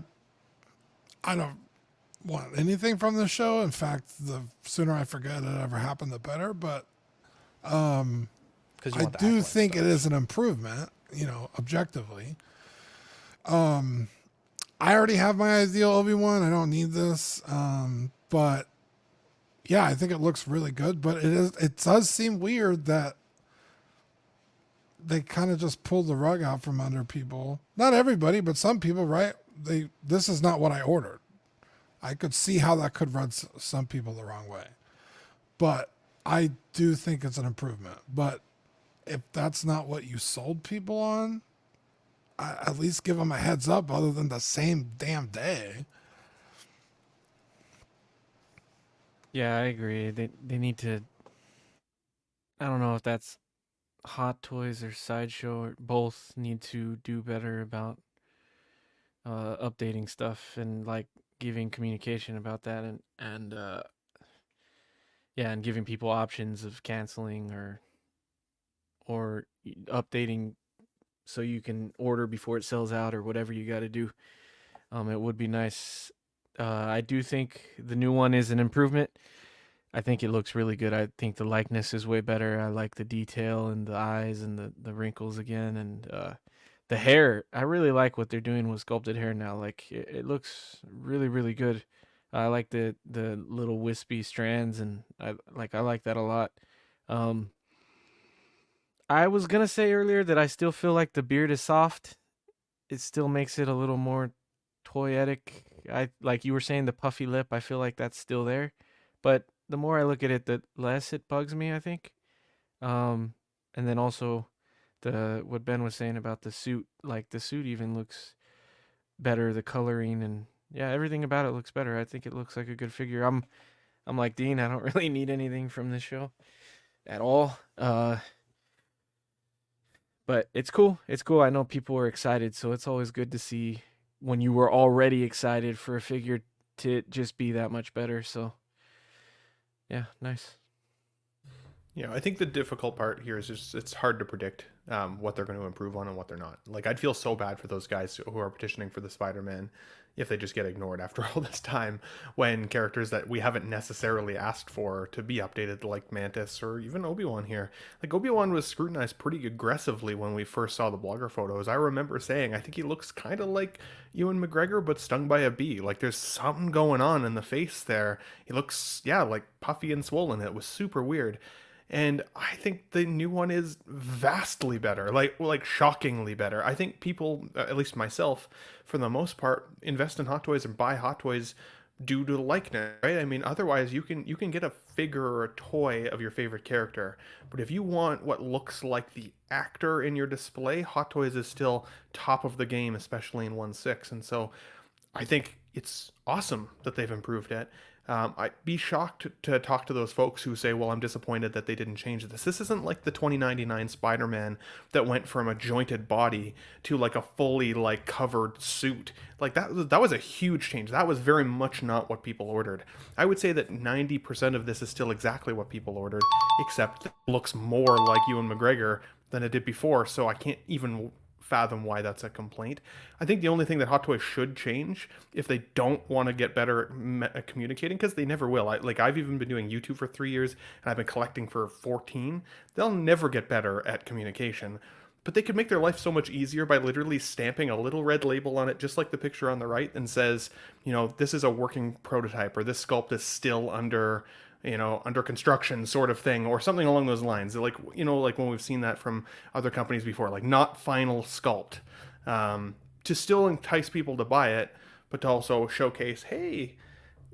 I don't want anything from the show. In fact, the sooner I forget it ever happened, the better. But I do think it is an improvement, objectively. I already have my ideal Obi-Wan. I don't need this. But yeah, I think it looks really good. But it does seem weird that they kind of just pulled the rug out from under people. Not everybody, but some people, right? This is not what I ordered. I could see how that could rub some people the wrong way. But I do think it's an improvement. But if that's not what you sold people on, at least give them a heads up other than the same damn day. Yeah, I agree. They need to. I don't know if that's Hot Toys or Sideshow, or both need to do better about updating stuff and like giving communication about that and giving people options of canceling or updating so you can order before it sells out or whatever you got to do. It would be nice. I do think the new one is an improvement. I think it looks really good. I think the likeness is way better. I like the detail and the eyes and the wrinkles again. And the hair, I really like what they're doing with sculpted hair now. Like it looks really, really good. I like the little wispy strands, and I like that a lot. I was gonna say earlier that I still feel like the beard is soft. It still makes it a little more toyetic. I like you were saying the puffy lip. I feel like that's still there, but the more I look at it, the less it bugs me, I think. And then also what Ben was saying about the suit, like the suit even looks better, the coloring and yeah, everything about it looks better. I think it looks like a good figure. I'm like Dean, I don't really need anything from this show at all. But it's cool. It's cool. I know people are excited, so it's always good to see when you were already excited for a figure to just be that much better. So yeah, nice. Yeah, I think the difficult part here is just it's hard to predict what they're going to improve on and what they're not. Like, I'd feel so bad for those guys who are petitioning for the Spider-Man if they just get ignored after all this time, when characters that we haven't necessarily asked for to be updated, like Mantis or even Obi-Wan here. Like, Obi-Wan was scrutinized pretty aggressively when we first saw the blogger photos. I remember saying, I think he looks kind of like Ewan McGregor, but stung by a bee. Like, there's something going on in the face there. He looks, like puffy and swollen. It was super weird. And I think the new one is vastly better, like shockingly better. I think people, at least myself, for the most part, invest in Hot Toys and buy Hot Toys due to the likeness, right? I mean, otherwise you can get a figure or a toy of your favorite character, but if you want what looks like the actor in your display, Hot Toys is still top of the game, especially in 1.6. And so I think it's awesome that they've improved it. I'd be shocked to talk to those folks who say, well, I'm disappointed that they didn't change this. This isn't like the 2099 Spider-Man that went from a jointed body to like a fully like covered suit. Like that was a huge change. That was very much not what people ordered. I would say that 90% of this is still exactly what people ordered, except it looks more like Ewan McGregor than it did before. So I can't even fathom why that's a complaint. I think the only thing that Hot Toys should change, if they don't want to get better at communicating, because they never will. I've even been doing YouTube for 3 years, and I've been collecting for 14. They'll never get better at communication. But they could make their life so much easier by literally stamping a little red label on it, just like the picture on the right, and says, this is a working prototype, or this sculpt is still under construction sort of thing, or something along those lines. Like when we've seen that from other companies before, like not final sculpt, to still entice people to buy it, but to also showcase, hey,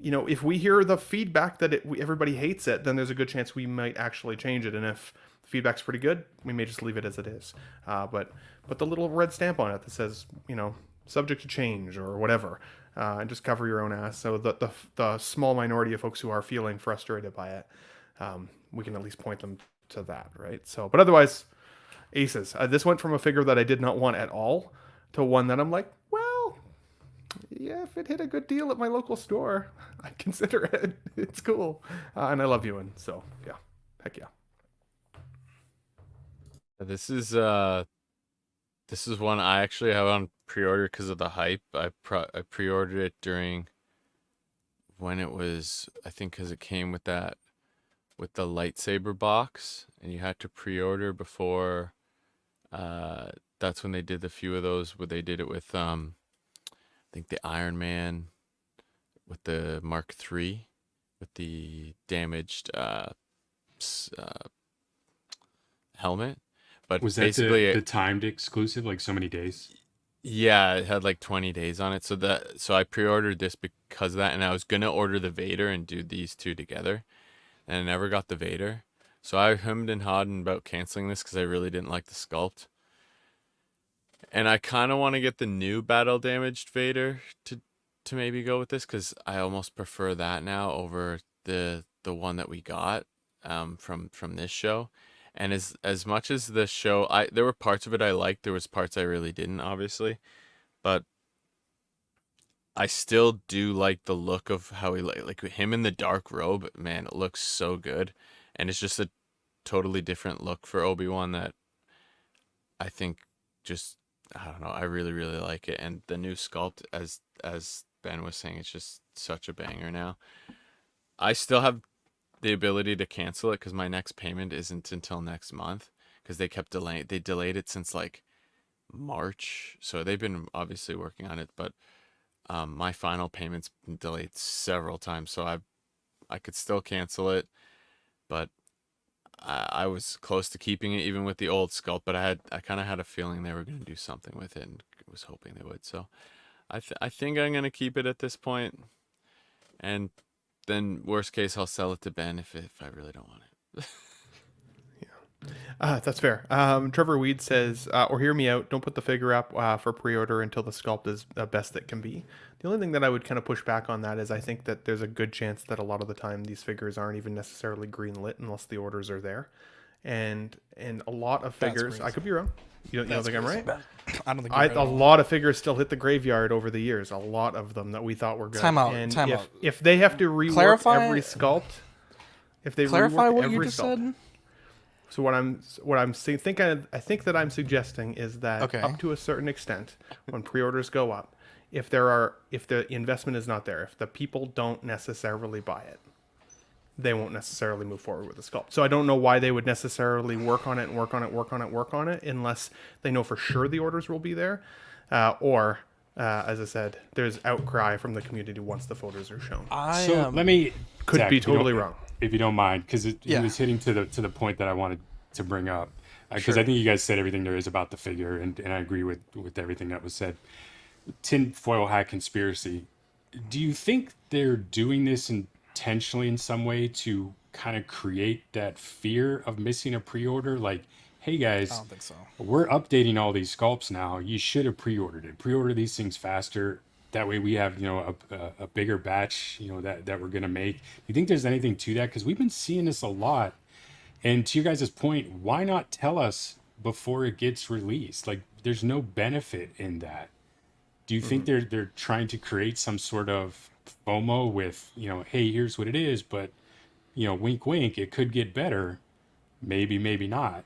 if we hear the feedback that everybody hates it, then there's a good chance we might actually change it. And if the feedback's pretty good, we may just leave it as it is. But the little red stamp on it that says, subject to change or whatever, and just cover your own ass. So the small minority of folks who are feeling frustrated by it, we can at least point them to that, right? So, but otherwise, aces. This went from a figure that I did not want at all to one that I'm like, well, yeah, if it hit a good deal at my local store, I'd consider it. It's cool. And I love Ewan. So yeah, heck yeah. This is one I actually have on pre-order because of the hype. I pre-ordered it during when it was, I think, because it came with the lightsaber box, and you had to pre-order before. That's when they did the few of those where they did it with I think the Iron Man with the Mark III with the damaged helmet. But was that basically the timed exclusive, like so many days? Yeah, it had like 20 days on it. So I pre-ordered this because of that, and I was gonna order the Vader and do these two together, and I never got the Vader. So I hummed and hawed about canceling this because I really didn't like the sculpt. And I kind of want to get the new battle damaged Vader to maybe go with this, because I almost prefer that now over the one that we got from this show. And as much as the show, there were parts of it I liked, there was parts I really didn't, obviously, but I still do like the look of how he like him in the dark robe. Man, it looks so good, and it's just a totally different look for Obi-Wan that I think just, I don't know, I really really like it. And the new sculpt, as Ben was saying, it's just such a banger now. I still have the ability to cancel it because my next payment isn't until next month, because they kept delaying. They delayed it since like March, so they've been obviously working on it, but my final payment's been delayed several times, so I could still cancel it, but I was close to keeping it even with the old sculpt, but I kind of had a feeling they were going to do something with it, and was hoping they would. So I think I'm going to keep it at this point, and then worst case I'll sell it to Ben if I really don't want it. That's fair. Trevor Weed says, or hear me out, don't put the figure up for pre-order until the sculpt is the best that can be. The only thing that I would kind of push back on that is I think that there's a good chance that a lot of the time these figures aren't even necessarily green lit unless the orders are there. And a lot of figures, I could be wrong. You don't think I'm right? I don't think a lot of figures still hit the graveyard over the years. A lot of them that we thought were good. Time out. If they have to rework every sculpt, if they clarify rework what every you just sculpt, said. So I think that I'm suggesting is that up to a certain extent, when pre-orders go up, if the investment is not there, if the people don't necessarily buy it, they won't necessarily move forward with the sculpt. So I don't know why they would necessarily work on it unless they know for sure the orders will be there, or as I said, there's outcry from the community once the photos are shown. Let me could be totally wrong. If you don't mind, because it was hitting to the point that I wanted to bring up, because I think you guys said everything there is about the figure, and I agree with everything that was said. Tinfoil hat conspiracy. do you think they're doing this intentionally in some way to kind of create that fear of missing a pre-order? Like, hey I guys, don't think so. we're updating all these sculpts now. You should have pre-ordered it. Pre-order these things faster. That way we have, a bigger batch, that we're going to make. Do you think there's anything to that? Because we've been seeing this a lot. And to your guys' point, why not tell us before it gets released? Like, there's no benefit in that. Do you think they're trying to create some sort of FOMO with, hey, here's what it is, but, wink, wink, it could get better. Maybe, maybe not.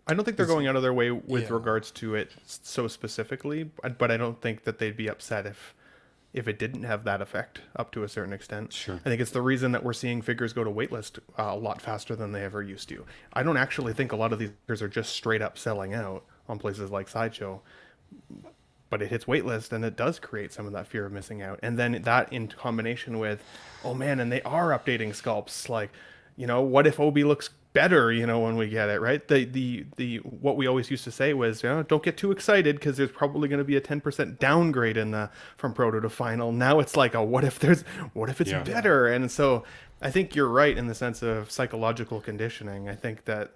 I don't think they're going out of their way with Yeah. regards to it so specifically, but I don't think that they'd be upset if it didn't have that effect up to a certain extent. Sure. I think it's the reason that we're seeing figures go to waitlist a lot faster than they ever used to. I don't actually think a lot of these figures are just straight up selling out on places like Sideshow, but it hits waitlist and it does create some of that fear of missing out. And then that in combination with, oh man, and they are updating sculpts. Like, what if Obi looks better, when we get it, right? The what we always used to say was, don't get too excited because there's probably going to be a 10% downgrade from proto to final. Now it's like, what if it's better? And so I think you're right in the sense of psychological conditioning. I think that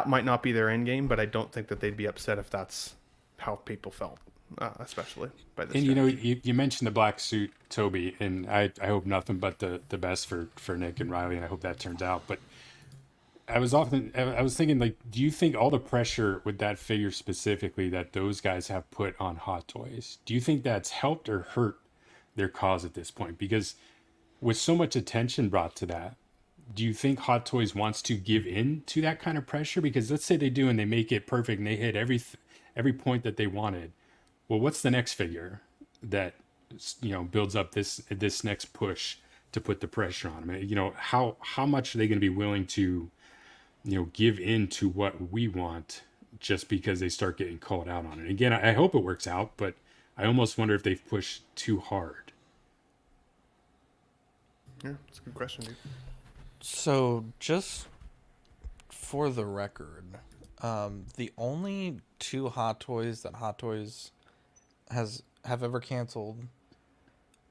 might not be their end game, but I don't think that they'd be upset if that's how people felt, especially by this. And you mentioned the black suit, Toby, and I hope nothing but the best for Nick and Riley, and I hope that turns out. But I was thinking, like, do you think all the pressure with that figure specifically that those guys have put on Hot Toys, do you think that's helped or hurt their cause at this point? Because with so much attention brought to that, do you think Hot Toys wants to give in to that kind of pressure? Because let's say they do and they make it perfect and they hit every point that they wanted. Well, what's the next figure that builds up this next push to put the pressure on them? How much are they going to be willing to give in to what we want just because they start getting called out on it? Again, I hope it works out, but I almost wonder if they've pushed too hard. Yeah, that's a good question, dude. So, just for the record, the only two Hot Toys that Hot Toys have ever canceled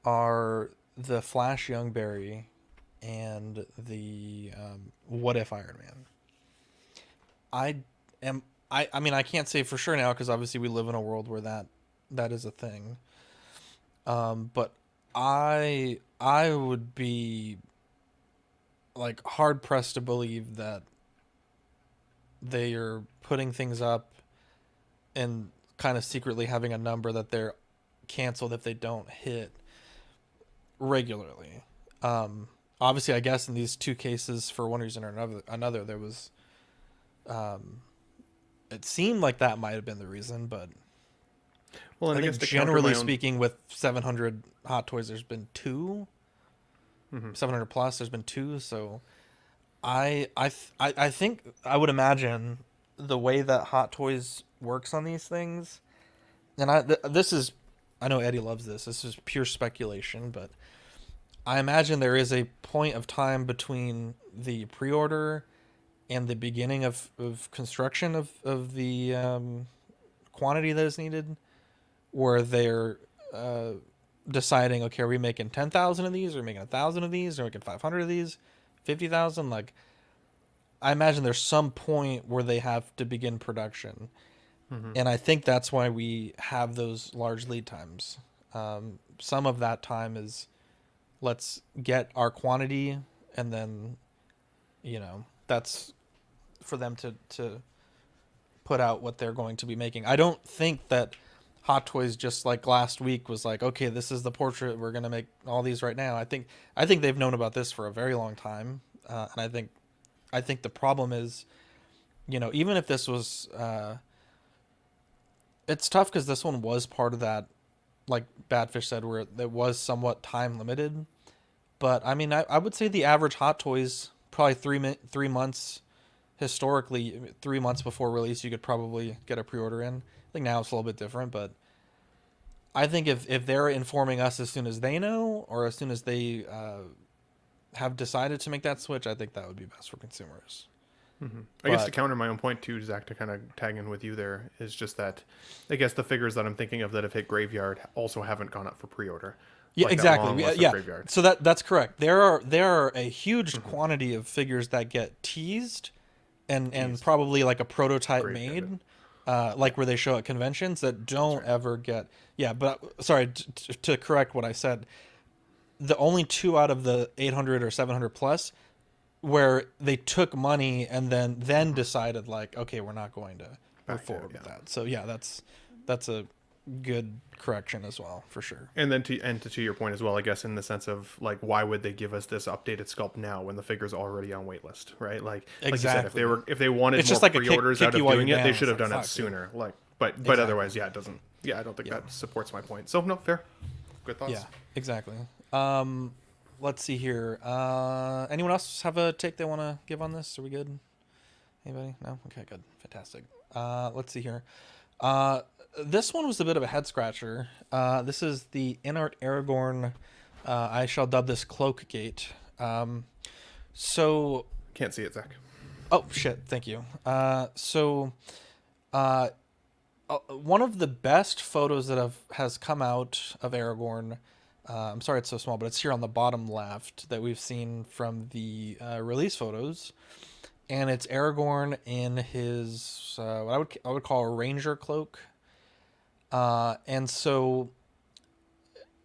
are the Flash Youngberry and the What If Iron Man. I mean, I can't say for sure now because obviously we live in a world where that is a thing. But I would be like hard pressed to believe that they are putting things up and kind of secretly having a number that they're canceled if they don't hit regularly. Obviously, I guess in these two cases, for one reason or another, there was. It seemed like that might have been the reason, but well, and I think generally speaking, with 700 Hot Toys, there's been two. 700 plus, there's been two. So, I think I would imagine the way that Hot Toys works on these things, and this is, I know Eddie loves this. This is pure speculation, but I imagine there is a point of time between the pre-order and the beginning of construction of the quantity that is needed, where they're deciding, okay, are we making 10,000 of these, or are we making 1,000 of these, or are we making 500 of these, 50,000? Like, I imagine there's some point where they have to begin production. And I think that's why we have those large lead times. Some of that time is, let's get our quantity, and then, that's for them to put out what they're going to be making. I don't think that Hot Toys, just like last week, was like, okay, this is the portrait, we're going to make all these right now. I think they've known about this for a very long time. And I think the problem is, even if this was, it's tough because this one was part of that, like Badfish said, where it was somewhat time limited. But I mean, I would say the average Hot Toys, probably 3 months, historically 3 months before release, you could probably get a pre-order in. I think now it's a little bit different, but I think if they're informing us as soon as they know, or as soon as they have decided to make that switch, I think that would be best for consumers. I guess to counter my own point too, Zach, to kind of tag in with you there, is just that I guess the figures that I'm thinking of that have hit Graveyard also haven't gone up for pre-order. Yeah, Like that exactly. long list of Yeah. graveyard. So that's correct. There are a huge quantity of figures that get teased and probably like a prototype Graveyard. made, like where they show at conventions that don't ever get. Yeah, but sorry to correct what I said. The only 2 out of the 800 or 700 plus where they took money and then decided like, okay, we're not going to move forward with that. So yeah, that's a good correction as well, for sure. And then to your point as well, I guess, in the sense of like, why would they give us this updated sculpt now when the figure's already on waitlist, right? Like you said, if they wanted It's more just like pre-orders out of doing it, they should have done fuck, it sooner. Like, but Exactly. otherwise, yeah, it doesn't. Yeah, I don't think that supports my point. So no, fair. Good thoughts. Yeah, exactly. Let's see here. Anyone else have a take they want to give on this? Are we good? Anybody? No? Okay, good. Fantastic. Let's see here. This one was a bit of a head scratcher. This is the InArt Aragorn. I shall dub this Cloak Gate. So can't see it, Zach. Oh shit! Thank you. One of the best photos that has come out of Aragorn. I'm sorry it's so small, but it's here on the bottom left that we've seen from the release photos, and it's Aragorn in his what I would call a ranger cloak. And so,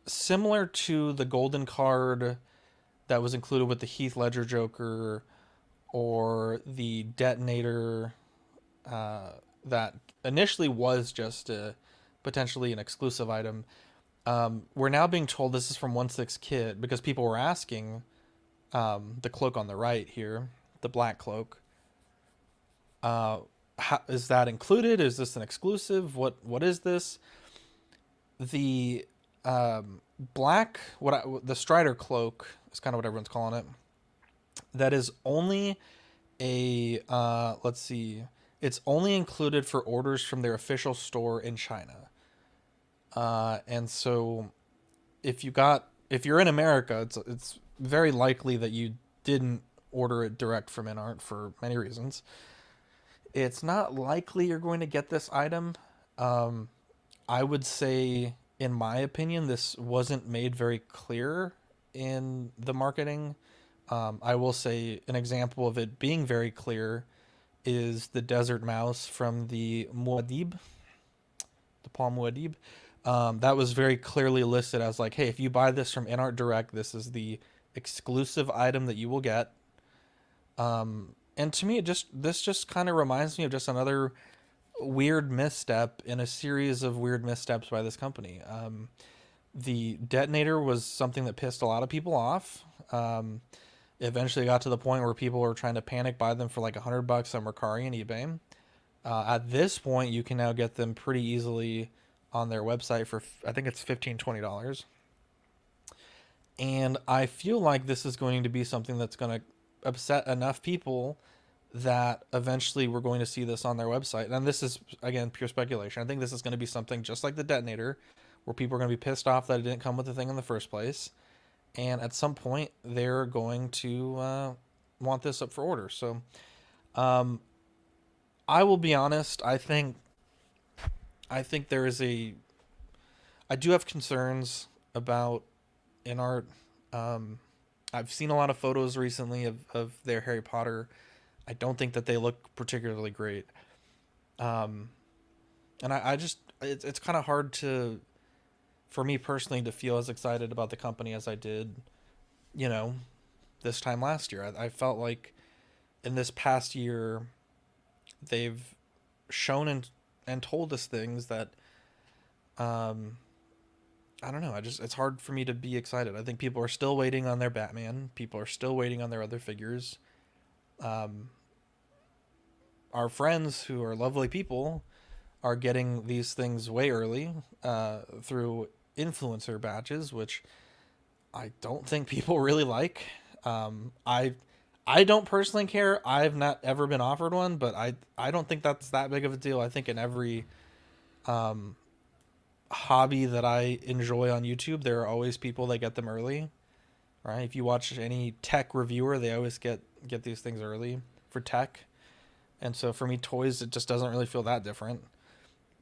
similar to the golden card that was included with the Heath Ledger Joker, or the detonator that initially was just potentially an exclusive item, we're now being told this is from 1/6 Kid, because people were asking the cloak on the right here, the black cloak. How, is that included? Is this an exclusive? What is this? The black, the Strider cloak is kind of what everyone's calling it. That is only a let's see, it's only included for orders from their official store in China. And so, if you're in America, it's very likely that you didn't order it direct from InArt for many reasons. It's not likely you're going to get this item. I would say, in my opinion, this wasn't made very clear in the marketing. I will say an example of it being very clear is the Desert Mouse from the Muad'Dib, the Paul Muad'Dib. That was very clearly listed as like, hey, if you buy this from InArt Direct, this is the exclusive item that you will get. And to me, this just kind of reminds me of just another weird misstep in a series of weird missteps by this company. The detonator was something that pissed a lot of people off. Eventually got to the point where people were trying to panic buy them for like $100 on Mercari and eBay. At this point, you can now get them pretty easily on their website for, I think it's $15-20. And I feel like this is going to be something that's going to upset enough people that eventually we're going to see this on their website. And this is, again, pure speculation. I think this is going to be something just like the detonator, where people are going to be pissed off that it didn't come with the thing in the first place. And at some point, they're going to want this up for order. So I will be honest. I think there is I do have concerns about InArt. I've seen a lot of photos recently of their Harry Potter. I don't think that they look particularly great. And I just, it's kind of hard for me personally to feel as excited about the company as I did, this time last year. I felt like in this past year, they've shown and told us things that, I don't know. It's hard for me to be excited. I think people are still waiting on their Batman. People are still waiting on their other figures. Our friends, who are lovely people, are getting these things way early through influencer batches, which I don't think people really like. I don't personally care. I've not ever been offered one, but I don't think that's that big of a deal. I think in every hobby that I enjoy on YouTube, there are always people that get them early, right? If you watch any tech reviewer, they always get these things early for tech. And so for me, toys, it just doesn't really feel that different.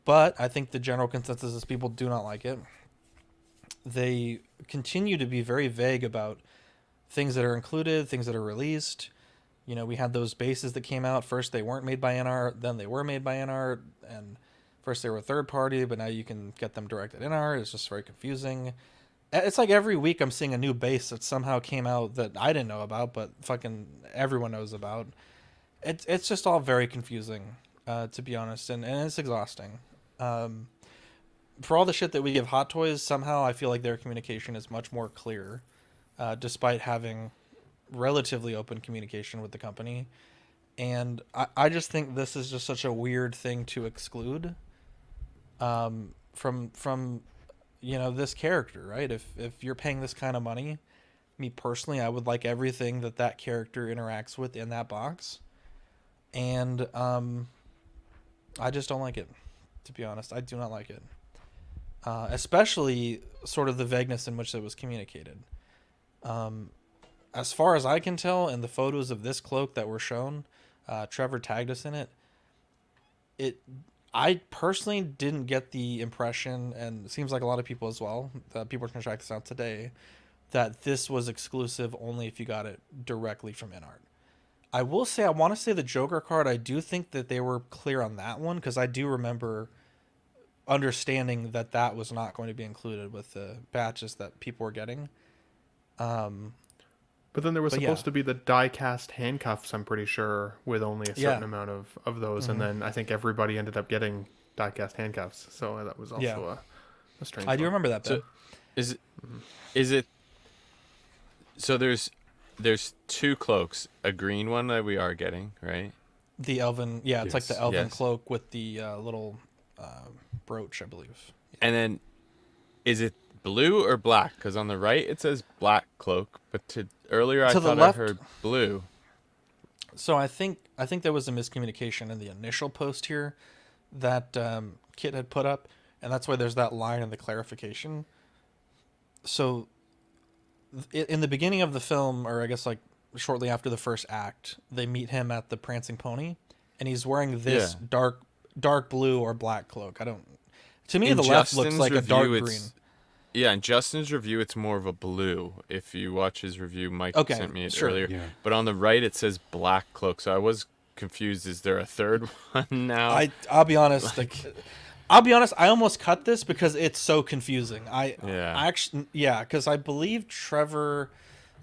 But I think the general consensus is people do not like it. they continue to be very vague about things that are included, things that are released. You know, we had those bases that came out. First, they weren't made by InArt, then they were made by InArt, and first they were third party, but now you can get them direct at InArt. It's just very confusing. It's like every week I'm seeing a new base that somehow came out that I didn't know about, but fucking everyone knows about. It's just all very confusing, to be honest, and it's exhausting. For all the shit that we give Hot Toys, somehow I feel like their communication is much more clear, despite having relatively open communication with the company. And I just think this is just such a weird thing to exclude from you know, this character, right? If you're paying this kind of money, me personally, I would like everything that character interacts with in that box. And I just don't like it, to be honest. I do not like it. Especially sort of the vagueness in which it was communicated. As far as I can tell, in the photos of this cloak that were shown, Trevor tagged us in it. I personally didn't get the impression, and it seems like a lot of people as well, that people are going to check this out today, that this was exclusive only if you got it directly from InArt. I will say, I want to say the Joker card, I do think that they were clear on that one, because I do remember understanding that was not going to be included with the batches that people were getting. But then there was supposed to be the die-cast handcuffs, I'm pretty sure, with only a certain amount of those. Mm-hmm. And then I think everybody ended up getting die-cast handcuffs. So that was also a strange I do remember that, though. So is it... So there's two cloaks. A green one that we are getting, right? The elven... Yeah, it's like the elven cloak with the little brooch, I believe. And then, is it blue or black? Because on the right it says black cloak, but earlier I thought I heard blue. So I think there was a miscommunication in the initial post here that Kit had put up, and that's why there's that line in the clarification. So in the beginning of the film, or I guess like shortly after the first act, they meet him at the Prancing Pony, and he's wearing this dark blue or black cloak. To me, the left looks like a dark green. Yeah, in Justin's review, it's more of a blue. If you watch his review, Mike sent me it earlier. Yeah. But on the right, it says black cloak. So I was confused. Is there a third one now? I'll be honest. I'll be honest. I almost cut this because it's so confusing. Because I believe Trevor.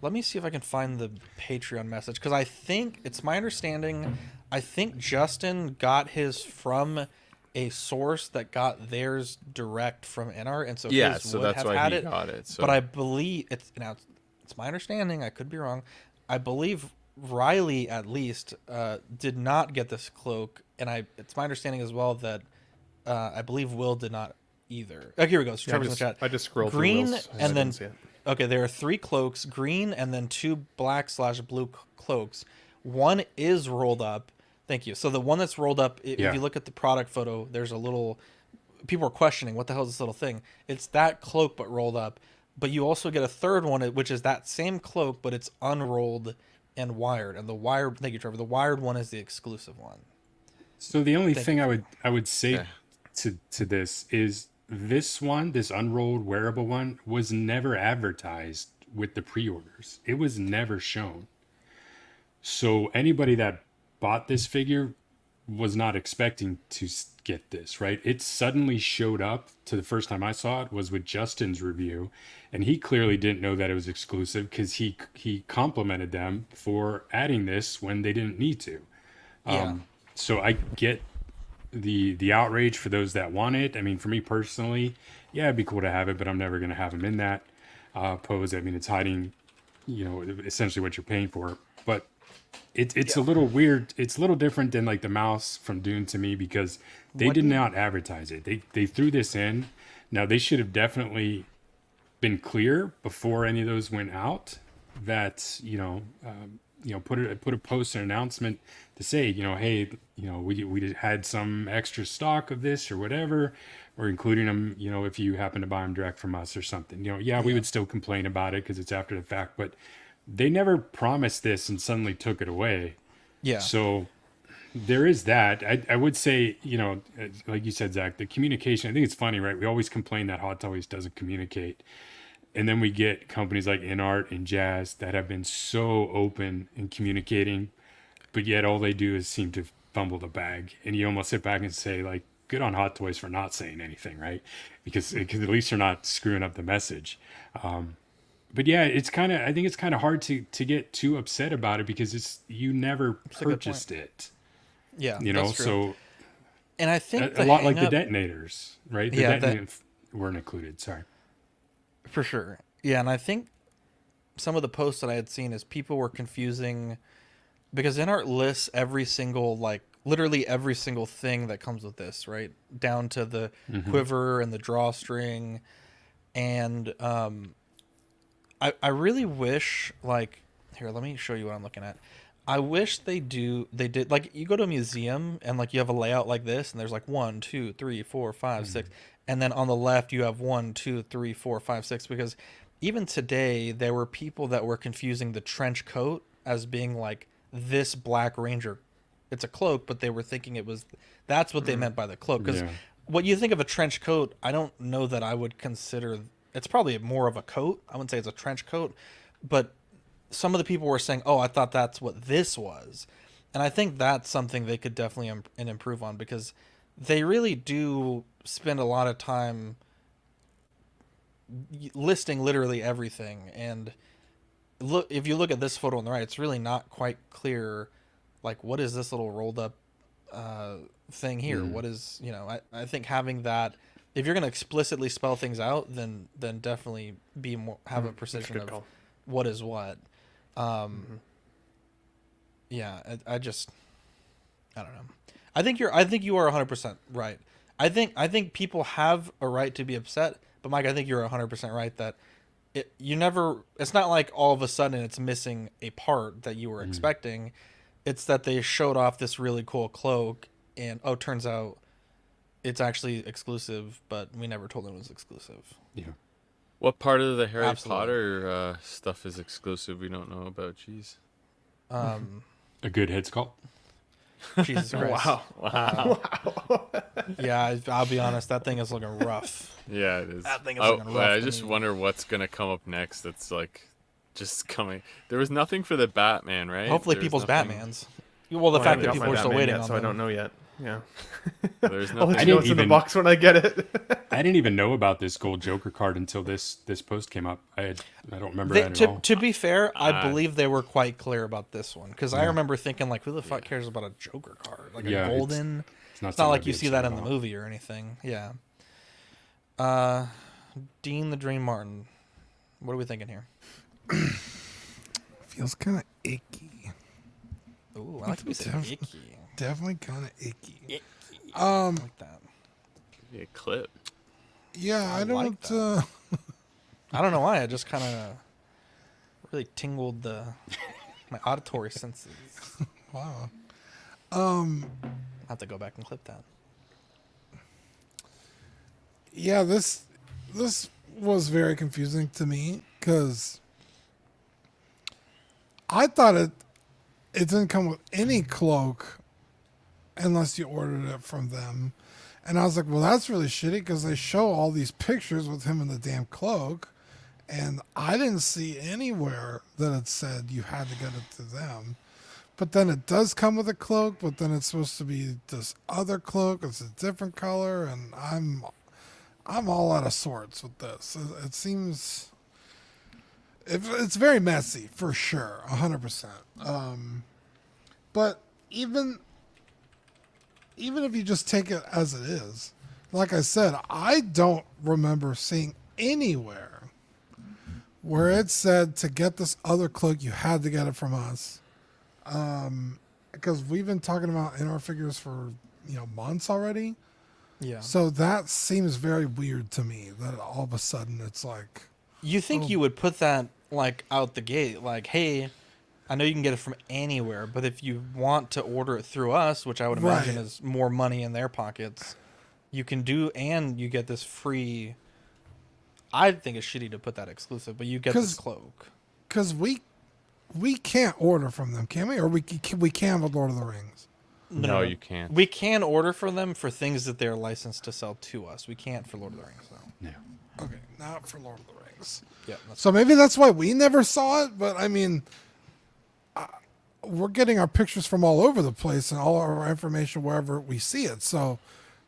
Let me see if I can find the Patreon message, because I think it's my understanding. I think Justin got his from a source that got theirs direct from InArt, and so his would that's have why had he it. Got it. So. But I believe it's my understanding. I could be wrong. I believe Riley at least did not get this cloak, and it's my understanding as well that I believe Will did not either. Oh, here we go. So Trevor's in the chat. I just scrolled green, through Will's, and then okay, there are 3 cloaks, green, and then 2 black/blue cloaks. One is rolled up. Thank you. So the one that's rolled up, if you look at the product photo, there's a little... People are questioning, what the hell is this little thing? It's that cloak, but rolled up. But you also get a third one, which is that same cloak, but it's unrolled and wired. And the wired... Thank you, Trevor. The wired one is the exclusive one. So the only thing I would say to this is this one, this unrolled wearable one, was never advertised with the pre-orders. It was never shown. So anybody that bought this figure was not expecting to get this, right? It suddenly showed up. To the first time I saw it was with Justin's review, and he clearly didn't know that it was exclusive because he complimented them for adding this when they didn't need to. So I get the outrage for those that want it. I mean, for me personally, it'd be cool to have it, but I'm never going to have him in that pose. I mean, it's hiding, essentially what you're paying for, but it's a little weird. It's a little different than like the mouse from Dune to me, because they did not advertise it. They threw this in. Now they should have definitely been clear before any of those went out that, put a post, an announcement to say, hey, we had some extra stock of this or whatever. We're including them, if you happen to buy them direct from us or something. We would still complain about it because it's after the fact, but they never promised this and suddenly took it away. Yeah. So, there is that. I would say, you know, like you said, Zach, the communication, I think it's funny, right? We always complain that Hot Toys doesn't communicate. And then we get companies like InArt and Jazz that have been so open in communicating, but yet all they do is seem to fumble the bag. And you almost sit back and say, like, good on Hot Toys for not saying anything, right? Because at least they're not screwing up the message. But yeah, it's kind of, I think it's kind of hard to get too upset about it because you never purchased it. Yeah, you know, that's true. So and I think a lot like the detonators, right? The detonators weren't included. Sorry. For sure. Yeah, and I think some of the posts that I had seen is people were confusing because InArt lists every single, like literally every single thing that comes with this, right? Down to the quiver and the drawstring. And I really wish, like, here, let me show you what I'm looking at. I wish they did, like, you go to a museum and, like, you have a layout like this, and there's, like, 1, 2, 3, 4, 5, 6. And then on the left, you have 1, 2, 3, 4, 5, 6. Because even today, there were people that were confusing the trench coat as being, like, this Black Ranger. It's a cloak, but they were thinking that's what they meant by the cloak. Because what you think of a trench coat, I don't know that I would consider, it's probably more of a coat. I wouldn't say it's a trench coat, but some of the people were saying, oh, I thought that's what this was. And I think that's something they could definitely improve on because they really do spend a lot of time listing literally everything. And look, if you look at this photo on the right, it's really not quite clear, like, what is this little rolled up thing here? What is, you know, I think having that, if you're going to explicitly spell things out, then definitely be more, have a precision of what is what. Yeah, I don't know. I think you are 100% right. I think people have a right to be upset, but Mike, I think you're 100% right that it's not like all of a sudden it's missing a part that you were expecting. It's that they showed off this really cool cloak and turns out it's actually exclusive, but we never told them it was exclusive. Yeah. What part of the Harry Potter stuff is exclusive we don't know about? Jeez. A good head sculpt. Jesus Christ. Wow. Yeah, I'll be honest. That thing is looking rough. Yeah, it is. That thing is looking rough. I just wonder what's going to come up next that's like just coming. There was nothing for the Batman, right? Hopefully people's Batmans. Well, the fact that people are still waiting on so them. I don't know yet. Yeah. There's I'll let you know it's in the box when I get it. I didn't even know about this gold Joker card until this post came up. I don't remember that at all. To be fair, I believe they were quite clear about this one because I remember thinking, like, who the fuck cares about a Joker card? Like a golden. It's not like you see that in the movie or anything. Yeah. Dean the Dream Martin. What are we thinking here? Feels kind of icky. Ooh, I like to be saying icky. Definitely kind of icky. Like that. Give me a clip. Yeah, I don't. Like I don't know why. I just kind of really tingled my auditory senses. Wow. I'll have to go back and clip that. Yeah, this was very confusing to me because I thought it didn't come with any cloak unless you ordered it from them. And I was like, well, that's really shitty because they show all these pictures with him in the damn cloak. And I didn't see anywhere that it said you had to get it to them. But then it does come with a cloak, but then it's supposed to be this other cloak. It's a different color. And I'm all out of sorts with this. It seems... It's very messy, for sure, 100%. But even if you just take it as it is, like I said, I don't remember seeing anywhere where it said to get this other cloak, you had to get it from us. Because we've been talking about InArt figures for months already. Yeah. So that seems very weird to me that all of a sudden it's like... You think you would put that like out the gate, like, hey, I know you can get it from anywhere, but if you want to order it through us, which I would imagine is more money in their pockets, you can do, and you get this free. I think it's shitty to put that exclusive, but you get this cloak. Because we can't order from them, can we? Or we can with Lord of the Rings. No, you can't. We can order for them for things that they're licensed to sell to us. We can't for Lord of the Rings, though. Yeah. Okay, not for Lord of the Rings. Yeah. So maybe that's why we never saw it. But I mean, we're getting our pictures from all over the place and all our information wherever we see it. So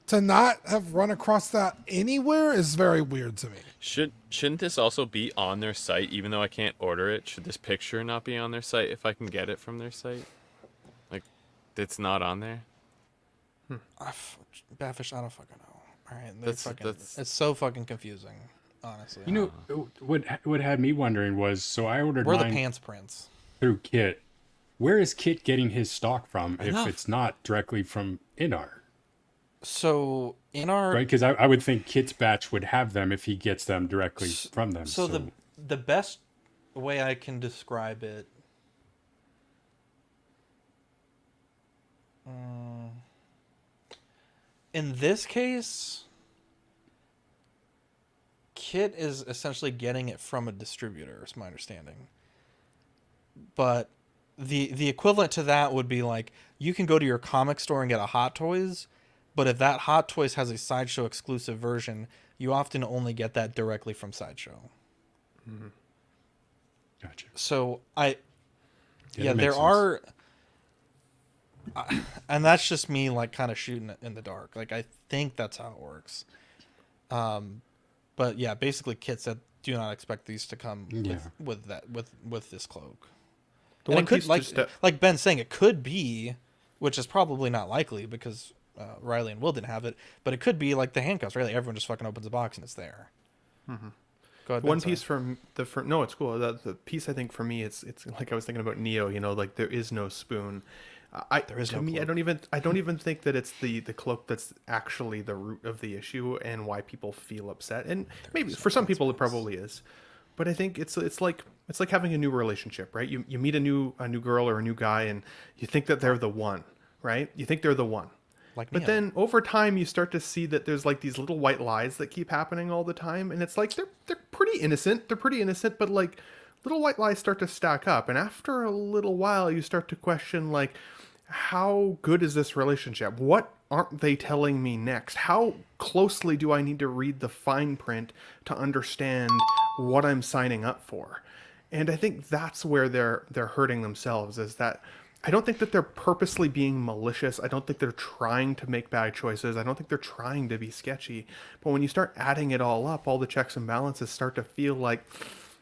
to not have run across that anywhere is very weird to me. Shouldn't this also be on their site, even though I can't order it? Should this picture not be on their site if I can get it from their site? Like, it's not on there? Badfish, I don't fucking know. All right, That's it's so fucking confusing, honestly. You know, what had me wondering was, so I ordered We're the mine pants prints. through Kit. Where is Kit getting his stock from Enough. if it's not directly from InArt? So InArt, Right, because I would think Kit's batch would have them if he gets them directly from them. So the best way I can describe it, in this case, Kit is essentially getting it from a distributor, is my understanding. But the equivalent to that would be like, you can go to your comic store and get a Hot Toys, but if that Hot Toys has a Sideshow exclusive version, you often only get that directly from Sideshow. Mm-hmm. Gotcha. So there makes are, and that's just me like kind of shooting it in the dark. Like I think that's how it works. But yeah, basically Kit said, do not expect these to come with this cloak. The and one it could, piece like Ben's saying, it could be, which is probably not likely because Riley and Will didn't have it, but it could be like the handcuffs, right? Like everyone just fucking opens a box and it's there. Mm-hmm. Go ahead, One Ben, piece no, it's cool. The piece I think for me, it's like I was thinking about Neo. You know, like there is no spoon. There is to no me, cloak. I don't even think that it's the cloak that's actually the root of the issue and why people feel upset. And maybe for some people it probably is, but I think it's like having a new relationship, right? You meet a new girl or a new guy and you think that they're the one, right? You think they're the one. Like but Neo. then over time you start to see that there's like these little white lies that keep happening all the time, and it's like they're pretty innocent. They're pretty innocent, but like little white lies start to stack up, and after a little while you start to question like, how good is this relationship? What aren't they telling me next? How closely do I need to read the fine print to understand what I'm signing up for? And I think that's where they're hurting themselves, is that I don't think that they're purposely being malicious. I don't think they're trying to make bad choices. I don't think they're trying to be sketchy. But when you start adding it all up, all the checks and balances start to feel like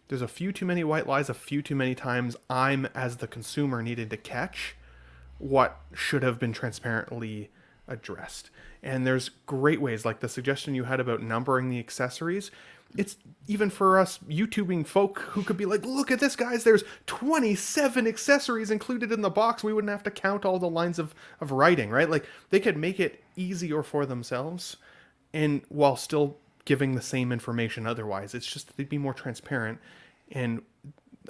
there's a few too many white lies, a few too many times I'm, as the consumer, needed to catch what should have been transparently addressed. And there's great ways, like the suggestion you had about numbering the accessories. It's even for us YouTubing folk who could be like, look at this, guys, there's 27 accessories included in the box. We wouldn't have to count all the lines of writing, right? Like they could make it easier for themselves and while still giving the same information otherwise. It's just they'd be more transparent, and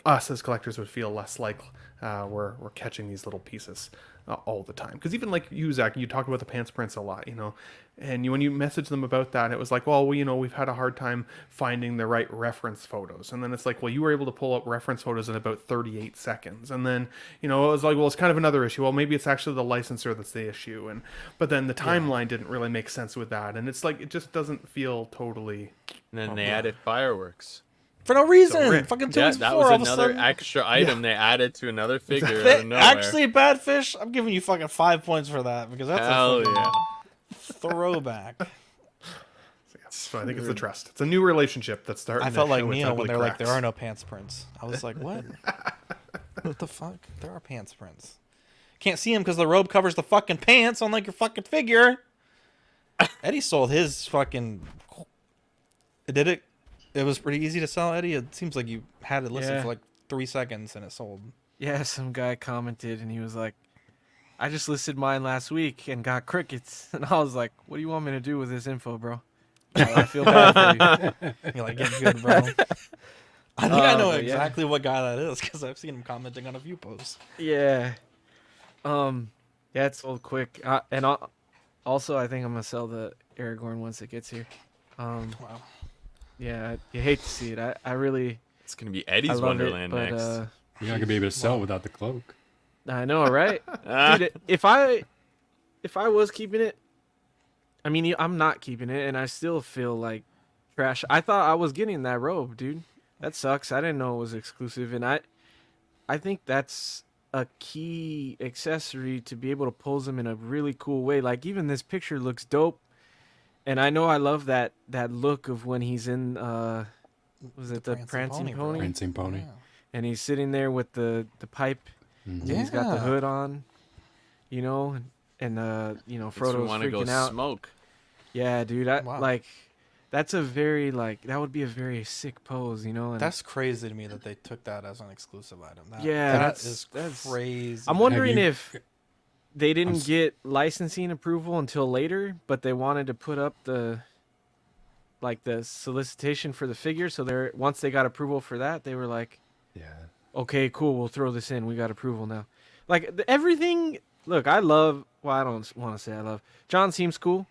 us as collectors would feel less like we're catching these little pieces all the time. Because even like you, Zach, you talked about the pants prints a lot, you know, and when you message them about that, it was like, well, you know, we've had a hard time finding the right reference photos. And then it's like, well, you were able to pull up reference photos in about 38 seconds. And then, you know, it was like, well, it's kind of another issue. Well, maybe it's actually the licensor that's the issue. But then the timeline didn't really make sense with that. And it's like, it just doesn't feel totally... And then they added fireworks. For no reason. Fucking 2 weeks that before, was all of a another sudden. extra item they added to another figure out of nowhere. Actually, Badfish, I'm giving you fucking 5 points for that, because that's Hell a fucking yeah. throwback. So I think it's the trust. It's a new relationship that's starting. I felt to like show its Neo when ugly they're like, cracks. there are no pants prints. I was like, what? What the fuck? There are pants prints. Can't see them because the robe covers the fucking pants on like your fucking figure. Eddie sold his fucking... Did it? It was pretty easy to sell, Eddie. It seems like you had it listed for like 3 seconds and it sold. Yeah, some guy commented and he was like, I just listed mine last week and got crickets. And I was like, what do you want me to do with this info, bro? I feel bad for you. You're like, get good, bro. I think I know but exactly what guy that is because I've seen him commenting on a few posts. Yeah. Yeah, it sold quick. And also, I think I'm going to sell the Aragorn once it gets here. Wow. Yeah, you hate to see it. I really... It's going to be Eddie's Wonderland next. You're not going to be able to sell without the cloak. I know, right? Dude, if I if I was keeping it, I mean, I'm not keeping it, and I still feel like trash. I thought I was getting that robe, dude. That sucks. I didn't know it was exclusive, and I think that's a key accessory to be able to pose them in a really cool way. Like, even this picture looks dope, and I know I love that look of when he's in was it the Prancing Pony? Prancing Pony. Yeah. And he's sitting there with the pipe, and he's got the hood on, you know, and Frodo's want to go freaking out. smoke. Yeah, dude. Like, that's a very that would be a very sick pose, you know. And That's crazy to me that they took that as an exclusive item. That's crazy. I'm wondering if they didn't get licensing approval until later, but they wanted to put up the solicitation for the figure. So once they got approval for that, they were like, okay, cool, we'll throw this in. We got approval now. Like, everything. Look, I love. Well, I don't want to say I love. John seems cool,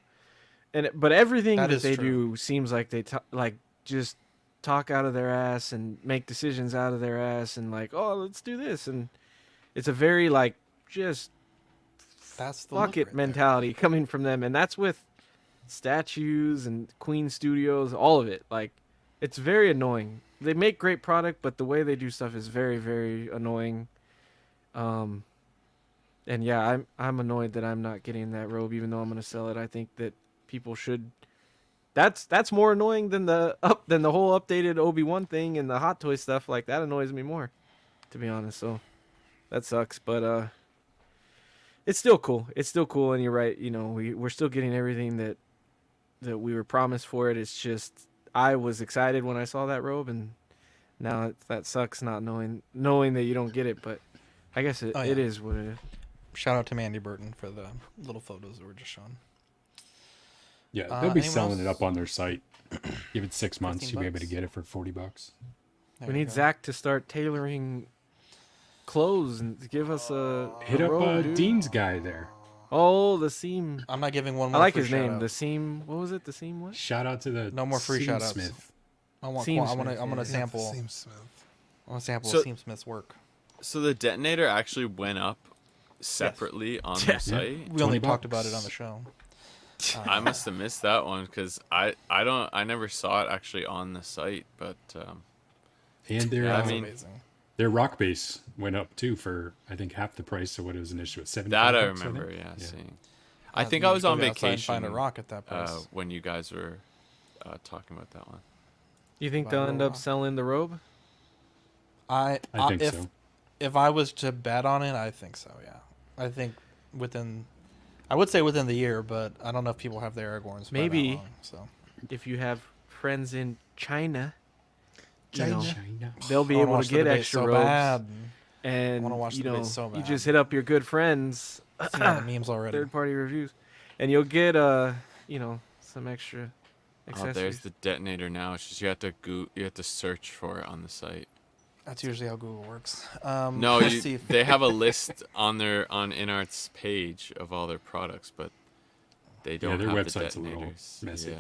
but everything that they do seems like they just talk out of their ass and make decisions out of their ass and like, oh, let's do this, and it's a very just that's the fuck it mentality coming from them, and that's with statues and Queen Studios, all of it. Like, it's very annoying. They make great product, but the way they do stuff is very, very annoying. And yeah, I'm annoyed that I'm not getting that robe, even though I'm gonna sell it. I think that people should. That's more annoying than the whole updated Obi-Wan thing and the Hot Toy stuff. Like, that annoys me more, to be honest. So that sucks, but it's still cool. It's still cool, and you're right. You know, we're still getting everything that we were promised for it. It's just I was excited when I saw that robe, and now that sucks not knowing that you don't get it. But I guess it is what it is. Shout out to Mandy Burton for the little photos that were just shown. Yeah, they'll be selling it up on their site. Give it 6 months, you'll be able to get it for $40. We need Zach to start tailoring clothes and give us a hit a up robe, Dean's guy there. Oh, the seam. I'm not giving one more. I like free his name. shout-out. The seam. What was it? The seam what? Shout out to the No more free shout outs. Smith. I want Seamsmith, I want to sample. Seamsmith. I want to sample So- Seamsmith's work. So the detonator actually went up separately on their site. We only $20. talked about it on the show. I must have missed that one because I never saw it actually on the site, but And their Yeah, I That's mean, amazing. their rock base went up too for I think half the price of what it was initially at $75. that I think. remember. Yeah, Yeah. seeing. I think you I was go on outside and vacation. find a rock at that price. when you guys were talking about that one. You think Buy they'll a end up rock. selling the robe? I think so. If I was to bet on it, I think so. Yeah, I think I would say within the year, but I don't know if people have their Aragorns. for that Maybe. long, so If you have friends in China, China. they'll be I wanna able watch to the get debate extra so robes. bad. And wanna watch the you debate know, so you bad. just hit up your good friends, Seen all the memes already. third-party reviews, and you'll get some extra Oh, accessories. there's the detonator now. It's just you have to search for it on the site. That's usually how Google works. No, let's see. they have a list on InArt's page of all their products, but they don't their have website's the a little detonators. messy.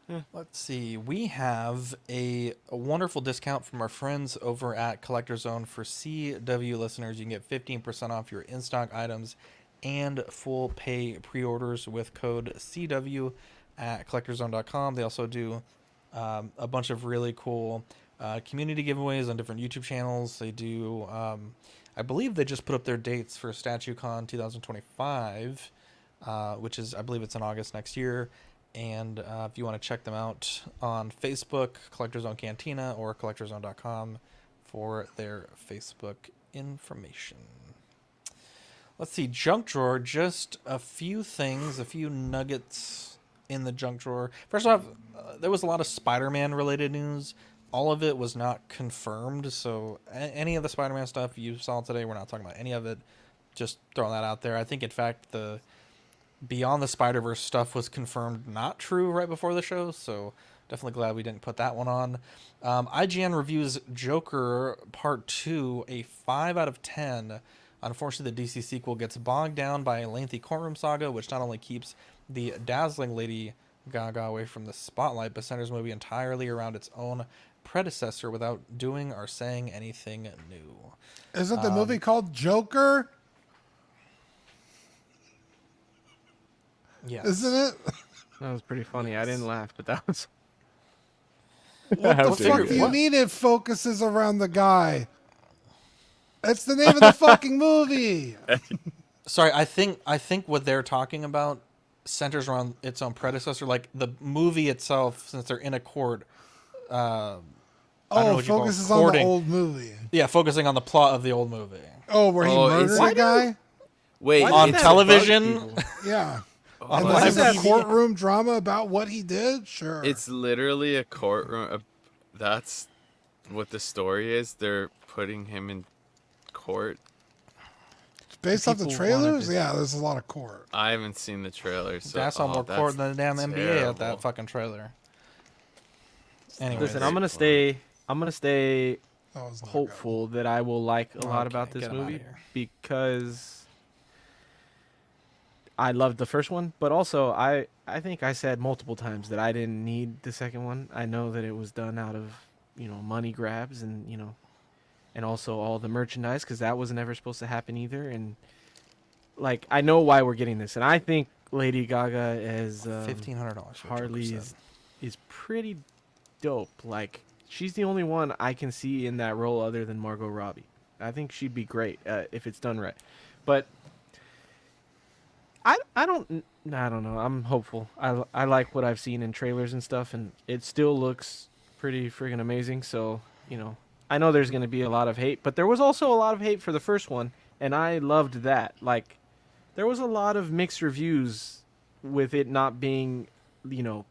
Yeah. Let's see. We have a wonderful discount from our friends over at Collector Zone for CW listeners. You can get 15% off your in-stock items and full pay pre-orders with code CW at collectorzone.com. They also do a bunch of really cool community giveaways on different YouTube channels. They do, I believe they just put up their dates for StatueCon 2025, which is, I believe it's in August next year. And if you want to check them out on Facebook, Collector Zone Cantina, or collectorzone.com for their Facebook information. Let's see, junk drawer, just a few things, a few nuggets in the junk drawer. First off, there was a lot of Spider-Man related news. All of it was not confirmed, so any of the Spider-Man stuff you saw today, we're not talking about any of it. Just throwing that out there. I think, in fact, the Beyond the Spider-Verse stuff was confirmed not true right before the show, so definitely glad we didn't put that one on. IGN reviews Joker Part 2 a 5 out of 10. Unfortunately, the DC sequel gets bogged down by a lengthy courtroom saga, which not only keeps the dazzling Lady Gaga away from the spotlight, but centers the movie entirely around its own predecessor without doing or saying anything new. Isn't the movie called Joker? Yes. Isn't it? That was pretty funny. I didn't laugh, but that was. What the dare fuck do you. you mean it focuses around the guy? That's the name of the fucking movie. Sorry, I think what they're talking about centers around its own predecessor, like the movie itself, since they're in a court. I don't know what you call it, Focuses on the courting. old movie. Yeah, focusing on the plot of the old movie. Oh, where he Oh, murdered is a it? guy? Wait, On does that television? bug people? Yeah. On And live this is a TV? courtroom drama about what he did? Sure. It's literally a courtroom. That's what the story is. They're putting him in court. based off the people trailers. wanted to- Yeah, there's a lot of court. I haven't seen the trailer, so That's on more court than the damn NBA at terrible. that fucking trailer. Anyways, Listen, I'm gonna stay That was not hopeful that I will like a lot about Okay, this get 'em outta movie here. because I loved the first one, but also I think I said multiple times that I didn't need the second one. I know that it was done out of money grabs and and also all the merchandise because that was never supposed to happen either. And like I know why we're getting this, and I think Lady Gaga as $1,500. Harley is pretty dope. Like she's the only one I can see in that role other than Margot Robbie. I think she'd be great if it's done right. But I don't know. I'm hopeful. I like what I've seen in trailers and stuff, and it still looks pretty friggin' amazing. So I know there's gonna be a lot of hate, but there was also a lot of hate for the first one, and I loved that. Like there was a lot of mixed reviews with it not being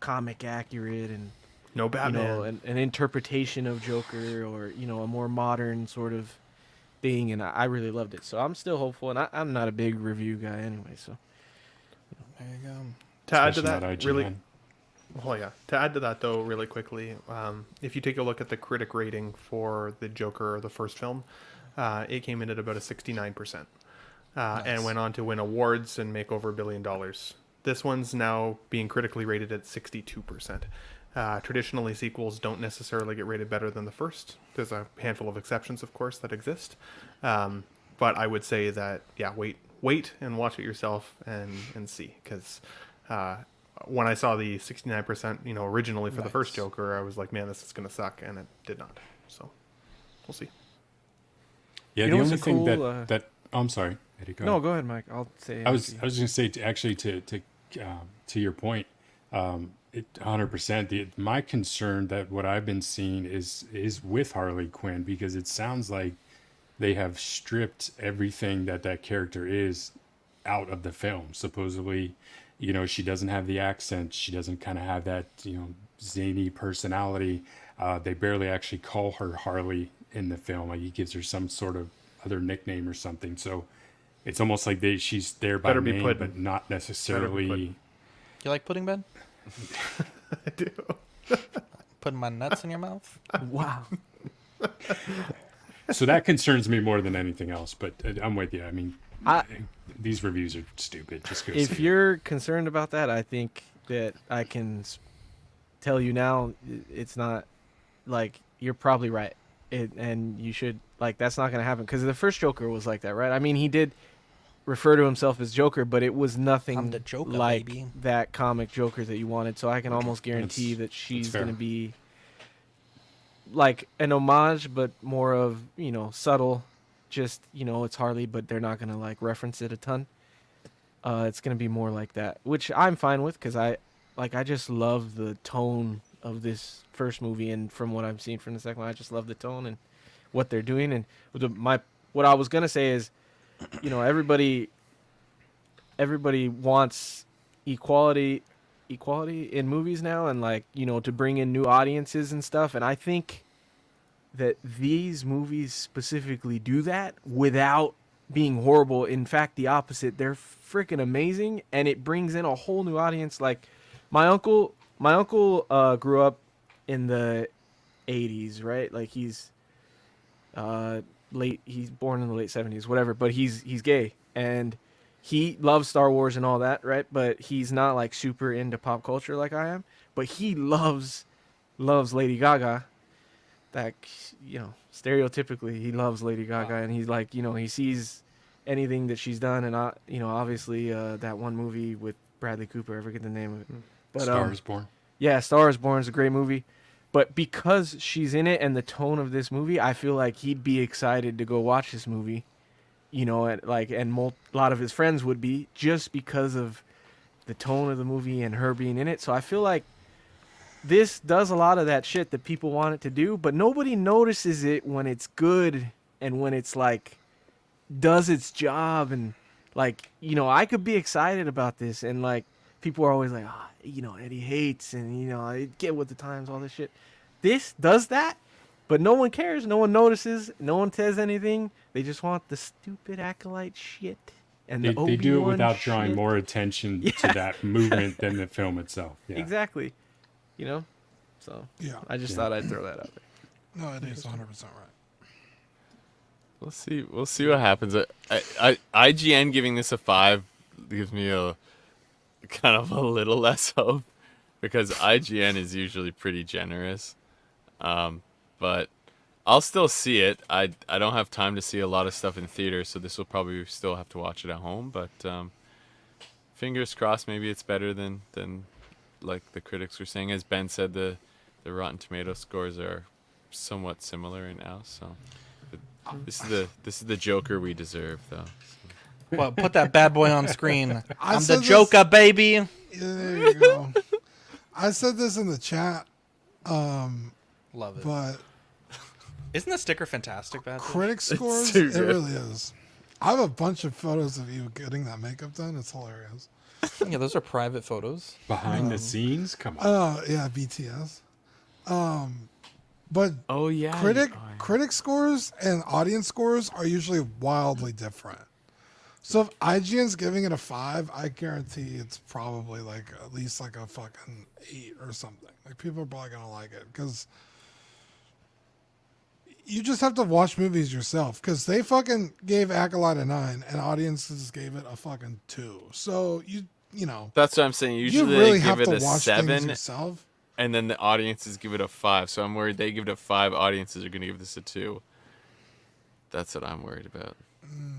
comic accurate and No Batman. an interpretation of Joker or a more modern sort of thing, and I really loved it. So I'm still hopeful, and I'm not a big review guy anyway. So There you go. To add to Especially that, not really, IGN. well, yeah. To add to that, though, really quickly, if you take a look at the critic rating for the Joker, the first film, it came in at about a 69%, and went on to win awards and make over $1 billion. This one's now being critically rated at 62%. Traditionally, sequels don't necessarily get rated better than the first. There's a handful of exceptions, of course, that exist. But I would say that, yeah, wait and watch it yourself and see. Because when I saw the 69%, originally for the first Joker, I was like, man, this is going to suck. And it did not. So we'll see. Yeah, You the know only what's a thing cool, that oh, I'm sorry, Eddie. Go no, ahead. go ahead, Mike. I'll say. I was going to say to your point, 100%. My concern that what I've been seeing is with Harley Quinn, because it sounds like they have stripped everything that character is out of the film. Supposedly, she doesn't have the accent. She doesn't kind of have that zany personality. They barely actually call her Harley in the film. Like he gives her some sort of other nickname or something. So it's almost like she's there by Better be name, Puddin'. but not necessarily. You like pudding, Ben? I do. Putting my nuts in your mouth? Wow. So that concerns me more than anything else. But I'm with you. I mean, I- these reviews are stupid. Just go If see you're concerned about that, I think that I can tell you now, it's not like you're probably right. And you should that's not going to happen because the first Joker was like that, right? I mean, he did refer to himself as Joker, but it was nothing I'm the Joker, like baby. that comic Joker that you wanted. So I can almost guarantee That's- that she's fair. going to be like an homage, but more of subtle. Just it's Harley, but they're not going to reference it a ton. It's going to be more like that, which I'm fine with because I just love the tone of this first movie, and from what I've seen from the second one, I just love the tone and what they're doing. And what I was gonna say is, everybody wants equality in movies now, and to bring in new audiences and stuff. And I think that these movies specifically do that without being horrible. In fact, the opposite. They're freaking amazing, and it brings in a whole new audience. Like my uncle grew up in the 80s, right? Like he's he's born in the late 70s, whatever, but he's gay and he loves Star Wars and all that, right? But he's not super into pop culture like I am, but he loves Lady Gaga. That stereotypically he loves Lady Gaga, and he's he sees anything that she's done, and obviously that one movie with Bradley Cooper. I forget the name of it. But, Star is Born. Yeah, Star is Born is a great movie. But because she's in it and the tone of this movie, I feel like he'd be excited to go watch this movie. You know, and a lot of his friends would be, just because of the tone of the movie and her being in it. So I feel like this does a lot of that shit that people want it to do, but nobody notices it when it's good and when it's like does its job. And like, you know, I could be excited about this, and like people are always like, you know, Eddie hates, and you know, I get with the times, all this shit. This does that, but no one cares, no one notices, no one says anything. They just want the stupid acolyte shit. And they do it without drawing shit. more attention to that movement than the film itself. Yeah. Exactly. You know? So Yeah. I just thought I'd throw that out there. No, it is 100% right. We'll see what happens. IGN giving this a 5 gives me a kind of a little less hope, because IGN is usually pretty generous. But I'll still see it. I don't have time to see a lot of stuff in theater, so this will probably still have to watch it at home. But fingers crossed, maybe it's better than like the critics were saying. As Ben said, the Rotten Tomato scores are somewhat similar right now. So this is the Joker we deserve, though. So. Well, put that bad boy on screen. I'm the Joker, baby. Yeah, there you go. I said this in the chat. Love it. But isn't the sticker fantastic, Bad Boy? critic scores, it really is. I have a bunch of photos of you getting that makeup done. It's hilarious. Yeah, those are private photos. Behind the scenes? Come on. Oh, yeah, BTS. But oh yeah, critic scores and audience scores are usually wildly different. So if IGN's giving it a 5, I guarantee it's probably like at least like a fucking 8 or something. Like people are probably gonna like it because you just have to watch movies yourself, because they fucking gave Acolyte a 9 and audiences gave it a fucking 2. So you know that's what I'm saying. Usually you really they have give to it a watch 7 yourself. And then the audiences give it a 5. So I'm worried they give it a 5. Audiences are going to give this a 2. That's what I'm worried about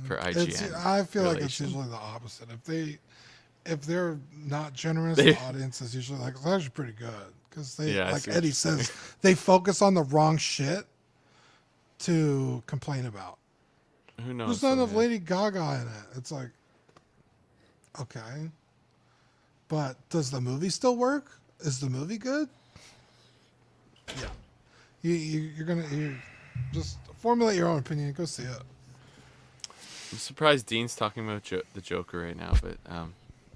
for IGN. I feel like it's usually the opposite. If they're not generous, the audience is usually like, it's actually pretty good, because they, like Eddie says, they focus on the wrong shit to complain about. Who knows? There's none of Lady Gaga in it. It's like, okay, but does the movie still work? Is the movie good? Yeah. You just formulate your own opinion. Go see it. I'm surprised Dean's talking about the Joker right now, but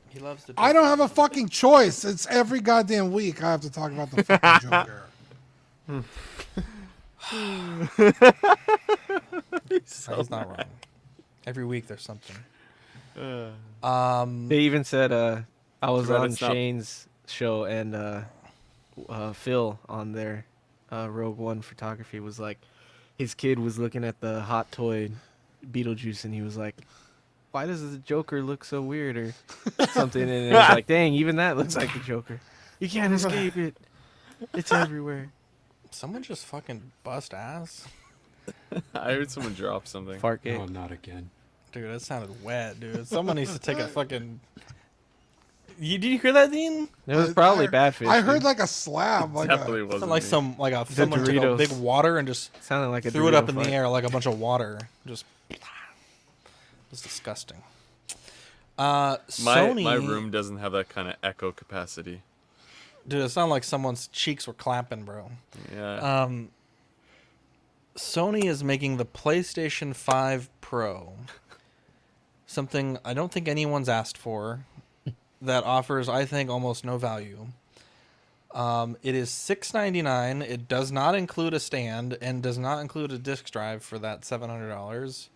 he loves the Joker. I don't have a fucking choice. It's every goddamn week I have to talk about the fucking Joker. He's not wrong. Every week there's something. They even said I was on Shane's show, and Phil on their Rogue One photography was like, his kid was looking at the Hot Toy Beetlejuice, and he was like, why does the Joker look so weird or something? And it was like, dang, even that looks like the Joker. You can't escape it. It's everywhere. Someone just fucking bust ass. I heard someone drop something. Fartgate. Oh, not again. Dude, that sounded wet, dude. Someone needs to take a fucking... Did you hear that, Dean? It was probably bad fish. I heard like a slab, like definitely wasn't like me. someone took a big water and just sounded like a threw it up in Dorito the air like a bunch of water. Just it was disgusting. Sony, my room doesn't have that kind of echo capacity. Dude, it sounded like someone's cheeks were clapping, bro. Yeah. Sony is making the PlayStation 5 Pro, something I don't think anyone's asked for, that offers, I think, almost no value. It is $699. It does not include a stand and does not include a disc drive for that $700.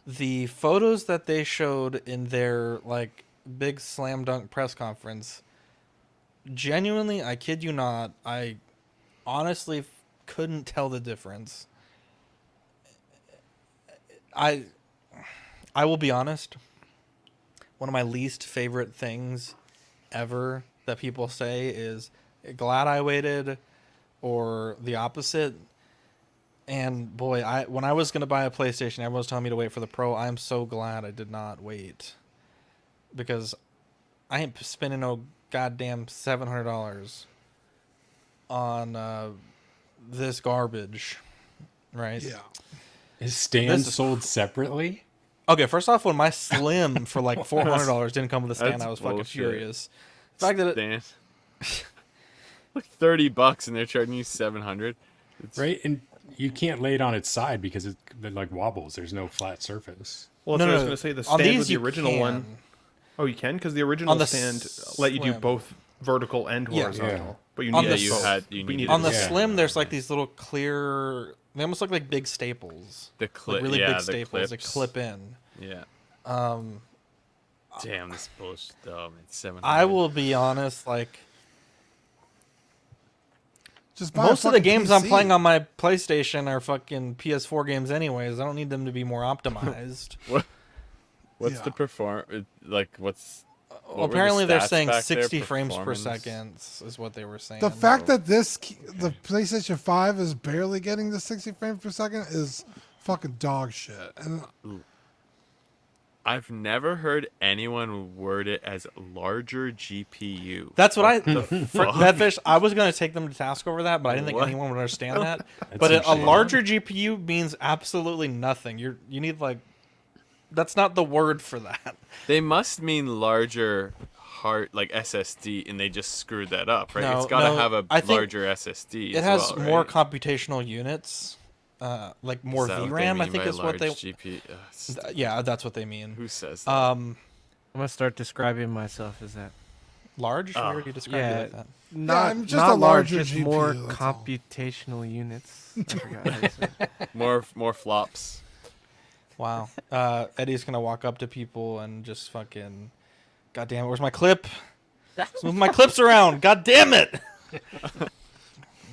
The photos that they showed in their like big slam dunk press conference, genuinely, I kid you not, I honestly couldn't tell the difference. I will be honest. One of my least favorite things ever that people say is glad I waited, or the opposite. And boy, when I was going to buy a PlayStation, everyone was telling me to wait for the Pro. I'm so glad I did not wait, because I ain't spending no goddamn $700 on this garbage, right? Yeah. Is stand sold separately? Okay, first off, when my Slim for like $400 didn't come with a stand, I was fucking furious. The fact that stand. Like $30 and they're charging you $700. Right, and you can't lay it on its side because it like wobbles. There's no flat surface. Well, that's what I was going to say. The stand with the original one. Oh, you can? Because the original stand let you do both vertical and horizontal. Yeah. But you need on the Slim, there's like these little clear. They almost look like big staples. The clip, like really big the staples that clips. clip in. Yeah. Damn, this bullshit. Oh, man, $700. I will be honest, like. Just buy most of the games I'm PC. playing on my PlayStation are fucking PS4 games, anyways. I don't need them to be more optimized. What's the perform? Like, what's? Well, apparently they're saying 60 frames per second is what they were saying. The fact that the PlayStation 5 is barely getting the 60 frames per second is fucking dog shit. And I've never heard anyone word it as larger GPU. That's what that fish. I was going to take them to task over that, but I didn't think anyone would understand that. But a larger GPU means absolutely nothing. You need like. That's not the word for that. They must mean larger like SSD, and they just screwed that up, right? No, it's got to have a larger SSD. It has more computational units, like more VRAM. I think is what they. GPU? Yeah, that's what they mean. Who says that? I'm gonna start describing myself as that. Large? You already described it like that. Not just a larger just GPU, more that's computational units. I forgot how to say it. more flops. Wow. Eddie's gonna walk up to people and just fucking, God damn it! Where's my clip? Let's move my clips around. God damn it!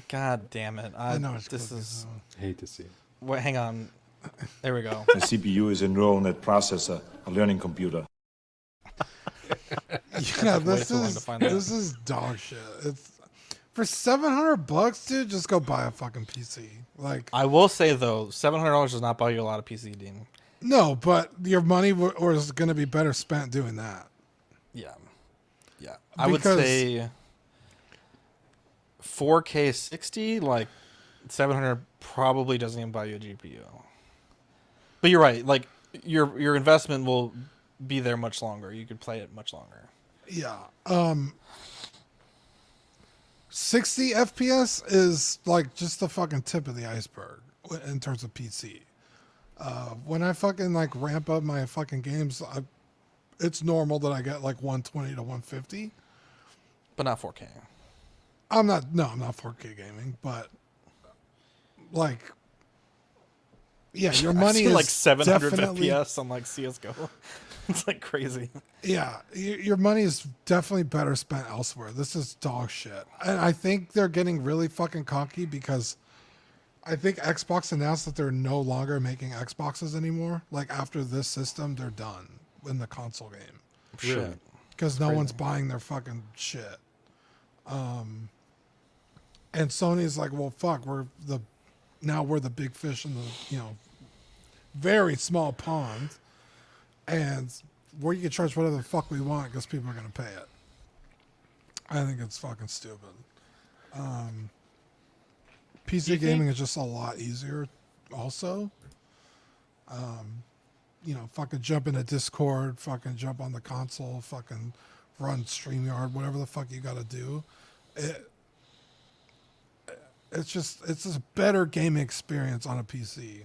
God damn it! I know it's this is. I hate to see it. Wait, hang on. There we go. The CPU is a neural net processor, a learning computer. Yeah, this is dog shit. It's for $700, dude. Just go buy a fucking PC. Like, I will say though, $700 does not buy you a lot of PC, Dean. No, but your money was going to be better spent doing that. Yeah, yeah. I would say 4K 60, like 700 probably doesn't even buy you a GPU. But you're right. Like your investment will be there much longer. You could play it much longer. Yeah. 60 FPS is like just the fucking tip of the iceberg in terms of PC. When I fucking like ramp up my fucking games, it's normal that I get like 120 to 150. But not 4K. I'm not 4K gaming, but like, yeah, your money is like 700 definitely, FPS on like CS:GO. It's like crazy. Yeah, your money is definitely better spent elsewhere. This is dog shit. And I think they're getting really fucking cocky because I think Xbox announced that they're no longer making Xboxes anymore. Like after this system, they're done in the console game. Really? Because no one's buying their fucking shit. And Sony's like, well, fuck, we're the big fish in the, very small pond. And where you can charge whatever the fuck we want because people are going to pay it. I think it's fucking stupid. PC gaming is just a lot easier also. Fucking jump into Discord, fucking jump on the console, fucking run StreamYard, whatever the fuck you got to do. It's just a better gaming experience on a PC.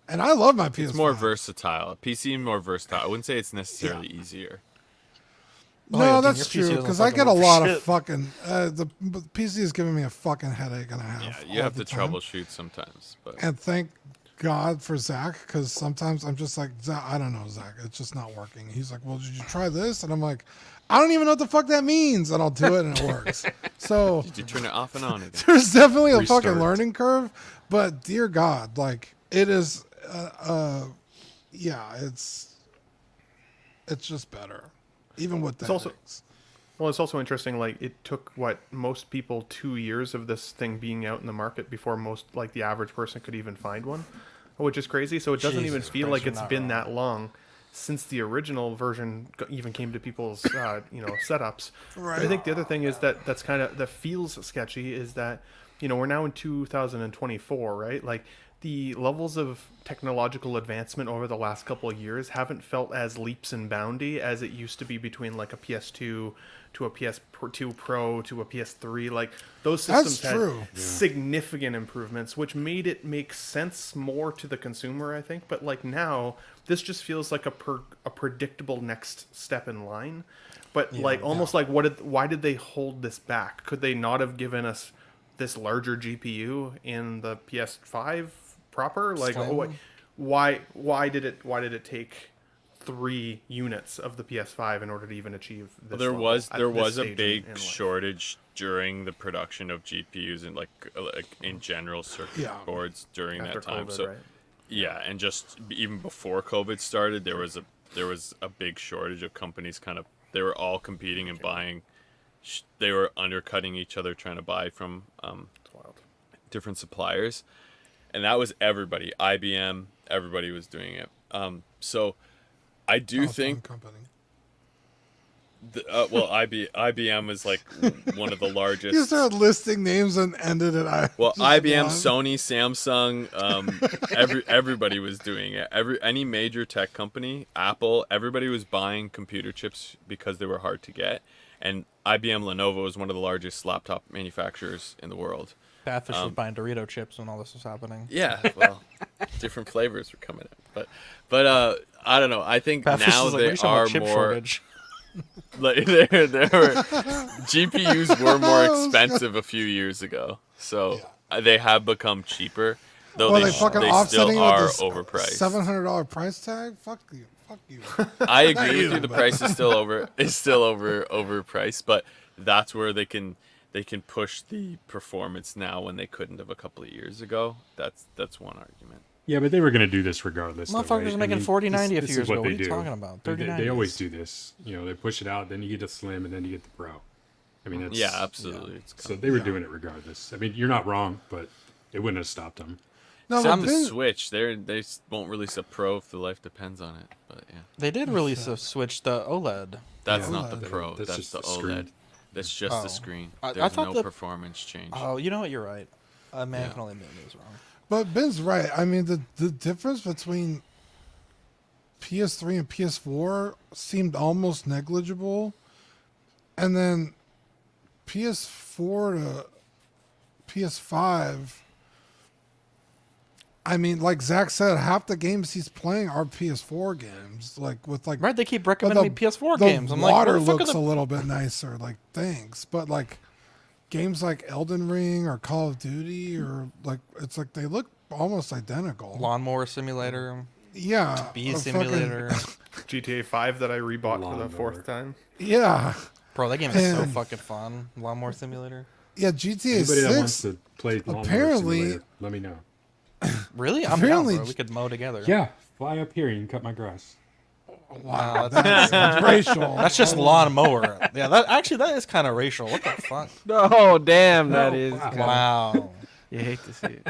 And I love my PS5. It's more versatile. PC more versatile. I wouldn't say it's necessarily easier. No, that's true. Because I get a lot of fucking. The PC is giving me a fucking headache and a half. Yeah, you have to troubleshoot sometimes. But and thank God for Zach, because sometimes I'm just like, I don't know, Zach, it's just not working. He's like, well, did you try this? And I'm like, I don't even know what the fuck that means. And I'll do it and it works. So did you turn it off and on again? There's definitely a fucking learning curve, but dear God, like it is. It's just better, even with that. It's also interesting. Like it took most people 2 years of this thing being out in the market before the average person could even find one, which is crazy. So it doesn't even feel like it's been that long. since the original version even came to people's setups. Right. I think the other thing is that feels sketchy is that we're now in 2024, right? Like the levels of technological advancement over the last couple of years haven't felt as leaps and boundy as it used to be between like a PS2 to a PS2 Pro to a PS3. Like those systems had significant improvements, which made it make sense more to the consumer, I think. But like now, this just feels like a predictable next step in line. But almost like why did they hold this back? Could they not have given us this larger GPU in the PS5 proper? Like why did it take 3 units of the PS5 in order to even achieve this? There was a big shortage during the production of GPUs and like in general circuit boards during After that time. COVID, So right? yeah, and just even before COVID started, there was a big shortage of companies. They were all competing and buying. They were undercutting each other, trying to buy from different suppliers, and that was everybody. IBM, everybody was doing it. So I do think IBM is like one of the largest. You started listing names and ended it. IBM, Sony, Samsung, everybody was doing it. Any major tech company, Apple, everybody was buying computer chips because they were hard to get. And IBM Lenovo is one of the largest laptop manufacturers in the world. Batfish was buying Dorito chips when all this was happening. Yeah, well, different flavors were coming in, but I don't know. I think Batfish now is like, they are chip more. Shortage. Like GPUs were more expensive a few years ago, so they have become cheaper. Though they still are overpriced. $700 price tag. Fuck you. I agree with you. The price is still overpriced, but that's where they can push the performance now when they couldn't have a couple of years ago. That's one argument. Yeah, but they were going to do this regardless. Motherfuckers are making 4090 a few years ago. What are you talking about? They always do this. They push it out, then you get a Slim, and then you get the Pro. I mean, that's, absolutely. So they were doing it regardless. I mean, you're not wrong, but it wouldn't have stopped them. No, except the Switch, they won't release a Pro if the life depends on it. But yeah, they did release a Switch, the OLED. That's not the Pro. That's just the OLED. Screen. That's just the screen. There's no performance change. Oh, you know what? You're right. A man can only admit he was wrong. But Ben's right. I mean, the difference between PS3 and PS4 seemed almost negligible, and then PS4 to PS5. I mean, like Zach said, half the games he's playing are PS4 games. Right, they keep recommending me PS4 games. I'm like, water looks a little bit nicer. Like, thanks, but like games like Elden Ring or Call of Duty or it's like they look almost identical. Lawnmower Simulator. Yeah. Bee Simulator. GTA 5 that I rebought for the 4th time. Yeah. Bro, that game is so fucking fun. Lawnmower Simulator. Yeah, GTA Anybody 6. that wants to play Lawnmower Simulator, let me know. Really? I'm down, bro. We could mow together. Yeah, fly up here. You can cut my grass. Wow, that's racial. That's just lawnmower. Yeah, that is kind of racial. What the fuck? Oh, damn, that is. Wow. You hate to see it.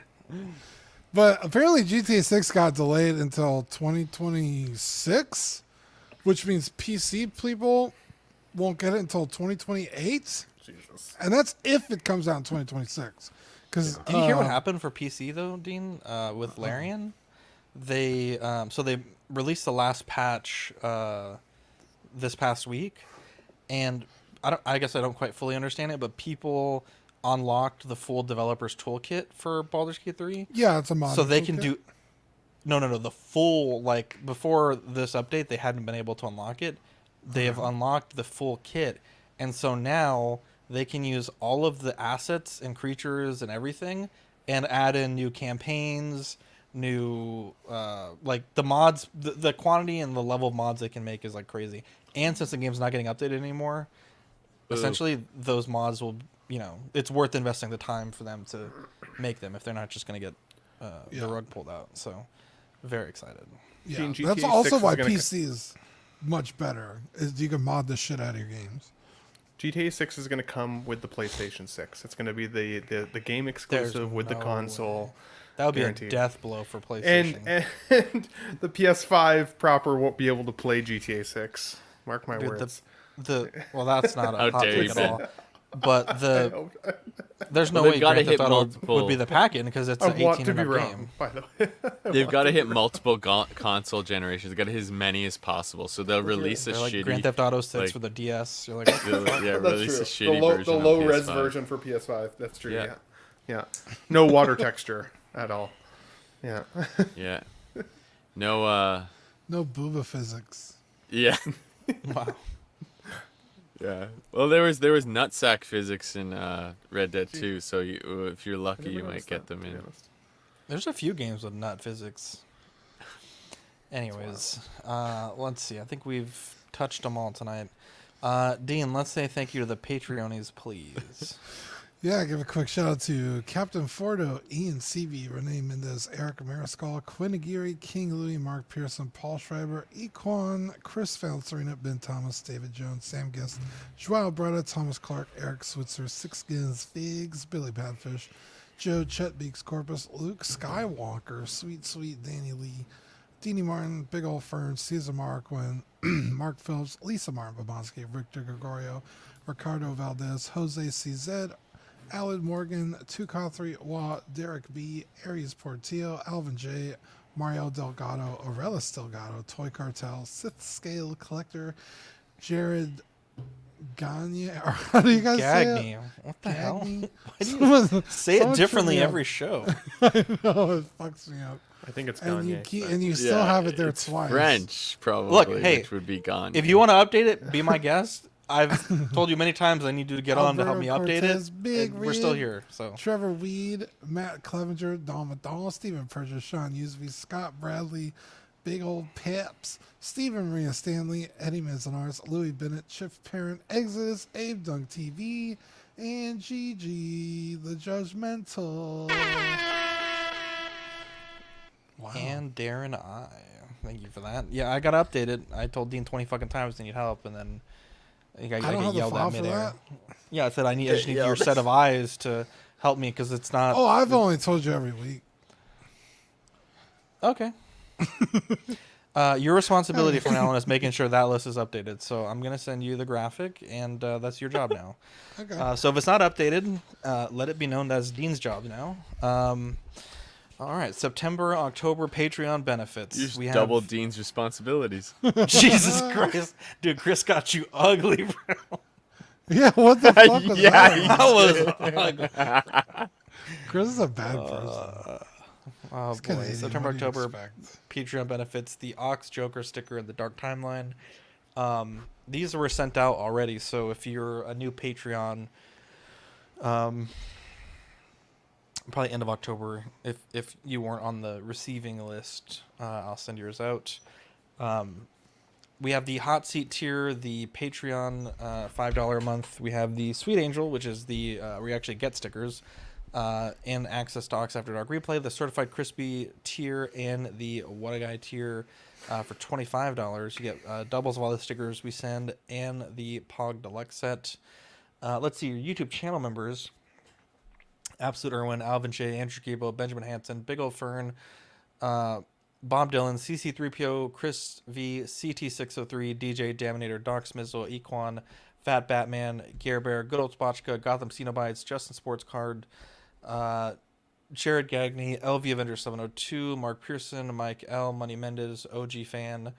But apparently GTA 6 got delayed until 2026, which means PC people won't get it until 2028. Jesus. And that's if it comes out in 2026. Did you hear what happened for PC though, Dean? With Larian, they released the last patch this past week, and I guess I don't quite fully understand it, but people unlocked the full developer's toolkit for Baldur's Gate 3. Yeah, it's a mod. So they can do no, the full, like before this update they hadn't been able to unlock it. They have unlocked the full kit, and so now they can use all of the assets and creatures and everything and add in new campaigns, new like the mods, the quantity and the level of mods they can make is like crazy. And since the game's not getting updated anymore, essentially those mods will, it's worth investing the time for them to make them if they're not just going to get the rug pulled out. So very excited. Yeah, that's also why PC is much better, is you can mod the shit out of your games. GTA 6 is going to come with the PlayStation 6. It's going to be the game exclusive with the console. That would Guaranteed. be a death blow for PlayStation. And the PS5 proper won't be able to play GTA 6. Mark my words. Well, that's not a How hot dare take you, at Ben. all. But there's no Well, way they've gotta Grand Theft hit Auto multiple- would be the pack-in because it's I an want 18 to and be up wrong, game. by the way. They've got to hit multiple console generations. They've got to hit as many as possible. So they'll release a They're like shitty Grand Theft Auto 6 like- for the DS. You're like, what the fuck? yeah, That's release a true. shitty The version. low on res PS5. version for PS5. That's true. Yeah. Yeah. No water texture at all. Yeah. Yeah. No. No booba physics. Yeah. Wow. Yeah. Well, there was nutsack physics in Red Dead 2, so if you're lucky, you might get them in. There's a few games with nut physics. Anyways, let's see. I think we've touched them all tonight. Dean, let's say thank you to the Patreonies, please. Yeah, give a quick shout out to Captain Fordo, Ian Seavey, Renee Mendez, Eric Mariscal, Quinn Aguirre, King Louis, Mark Pearson, Paul Schreiber, Equan, Chris Serena, Ben Thomas, David Jones, Sam Guest, Joao Bretta, Thomas Clark, Eric Switzer, Six Skins, Figs, Billy Badfish, Joe Chet Beaks Corpus, Luke Skywalker, Sweet Danny Lee, Deanie Martin, Big Ol' Fern, Caesar Marquin, Mark Phillips, Lisa Martin Babonsky, Victor Gregorio, Ricardo Valdez, Jose CZ, Alan Morgan, Tukothri Wa, Derek B, Aries Portillo, Alvin J, Mario Delgado, Aurelis Delgado, Toy Cartel, Sith Scale Collector, Jared Gagne, or how do you guys say Gagne. it? What the hell? Gagne? Why do you say it Someone differently tripped me up. every show? I know, it fucks me up. I think it's And you, Gagne. and you still have it there it's twice. French, probably. Look, hey, which would be gone. If you want to update it, be my guest. I've told you many times I need you to get on to help me Alberto update Cortez, it. Big and we're still Red, here. So Trevor Weed, Matt Clevenger, Don McDonald, Stephen Purger, Sean Usby, Scott Bradley, Big Old Peps, Stephen Maria Stanley, Eddie Mizanars, Louis Bennett, Chip Parent, Exodus, Abe Dunk TV, and Gigi the Judgmental. Wow. and Darren I. Thank you for that. Yeah, I got updated. I told Dean 20 fucking times I need help, and then I don't get have the yelled file at for midair. that. Yeah, I said I just need your set of eyes to help me because it's not. Oh, I've only told you every week. Okay. Your responsibility from now on is making sure that list is updated. So I'm gonna send you the graphic, and that's your job now. Okay. So if it's not updated, let it be known that it's Dean's job now. All right, September, October Patreon benefits. You just we have double Dean's responsibilities. Jesus Christ, dude! Chris got you ugly, bro. Yeah, what the fuck was that? That was ugly. Chris is a bad person. Oh He's boy, Canadian, September, what do you October expect? Patreon benefits: the Ox Joker sticker and the Dark Timeline. These were sent out already, so if you're a new Patreon, probably end of October. If you weren't on the receiving list, I'll send yours out. We have the Hot Seat tier, the Patreon $5 a month. We have the Sweet Angel, which is the where you actually get stickers, and access to Ox After Dark Replay, the Certified Crispy tier, and the What a Guy tier for $25. You get doubles of all the stickers we send and the Pog Deluxe set. Let's see, your YouTube channel members: Absolute Irwin, Alvin J, Andrew Gabo, Benjamin Hansen, Big Ol' Fern, Bob Dylan, CC3PO, Chris V, CT603, DJ Daminator, Doc Smizzle, Equan, Fat Batman, Gare Bear, Good Old Spotchka, Gotham Cenobites, Justin Sports Card, Jared Gagney, LV Avenger 702, Mark Pearson, Mike L, Money Mendez, OG Fan,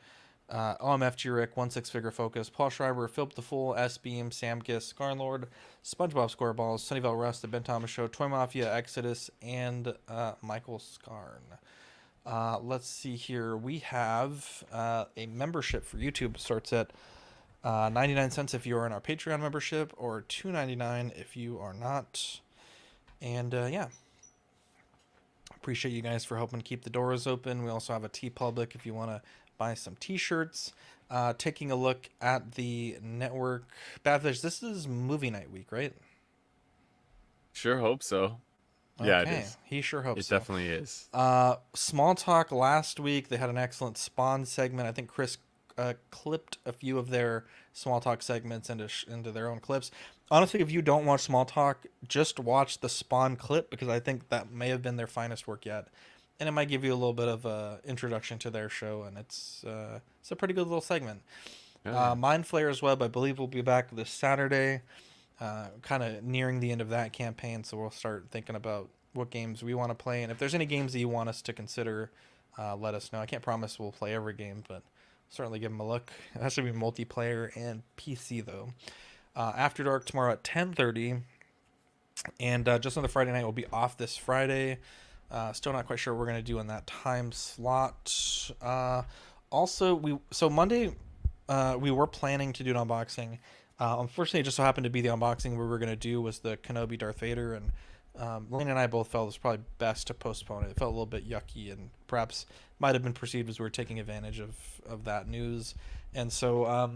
OMF G-Rick, 16 Figure Focus, Paul Schreiber, Philip the Fool, S-Beam, Sam Giss, Scarnlord, SpongeBob Squareballs, Sunnyvale Rust, The Ben Thomas Show, Toy Mafia, Exodus, and Michael Scarn. Let's see here. We have a membership for YouTube. Starts at 99 cents if you are in our Patreon membership, or $2.99 if you are not. And yeah, appreciate you guys for helping keep the doors open. We also have a TeePublic if you want to buy some t-shirts. Taking a look at the network. Badfish, this is movie night week, right? Sure hope so. Yeah, Okay. it is. He sure hopes It so. definitely is. Small Talk last week, they had an excellent Spawn segment. I think Chris clipped a few of their Small Talk segments into their own clips. honestly, if you don't watch Small Talk, just watch the Spawn clip because I think that may have been their finest work yet, and it might give you a little bit of a introduction to their show, and it's a pretty good little segment. Mind Flayer's Web, I believe, will be back this Saturday, kind of nearing the end of that campaign, so we'll start thinking about what games we want to play, and if there's any games that you want us to consider, let us know. I can't promise we'll play every game, but certainly give them a look. It has to be multiplayer and PC, though. After Dark tomorrow at 10:30, and just on the Friday night, we'll be off this Friday. Still not quite sure what we're going to do in that time slot. Also, Monday, we were planning to do an unboxing. Unfortunately, it just so happened to be the unboxing we were going to do was the Kenobi Darth Vader, and Lane and I both felt it was probably best to postpone it. It felt a little bit yucky and perhaps might have been perceived as we were taking advantage of that news. And so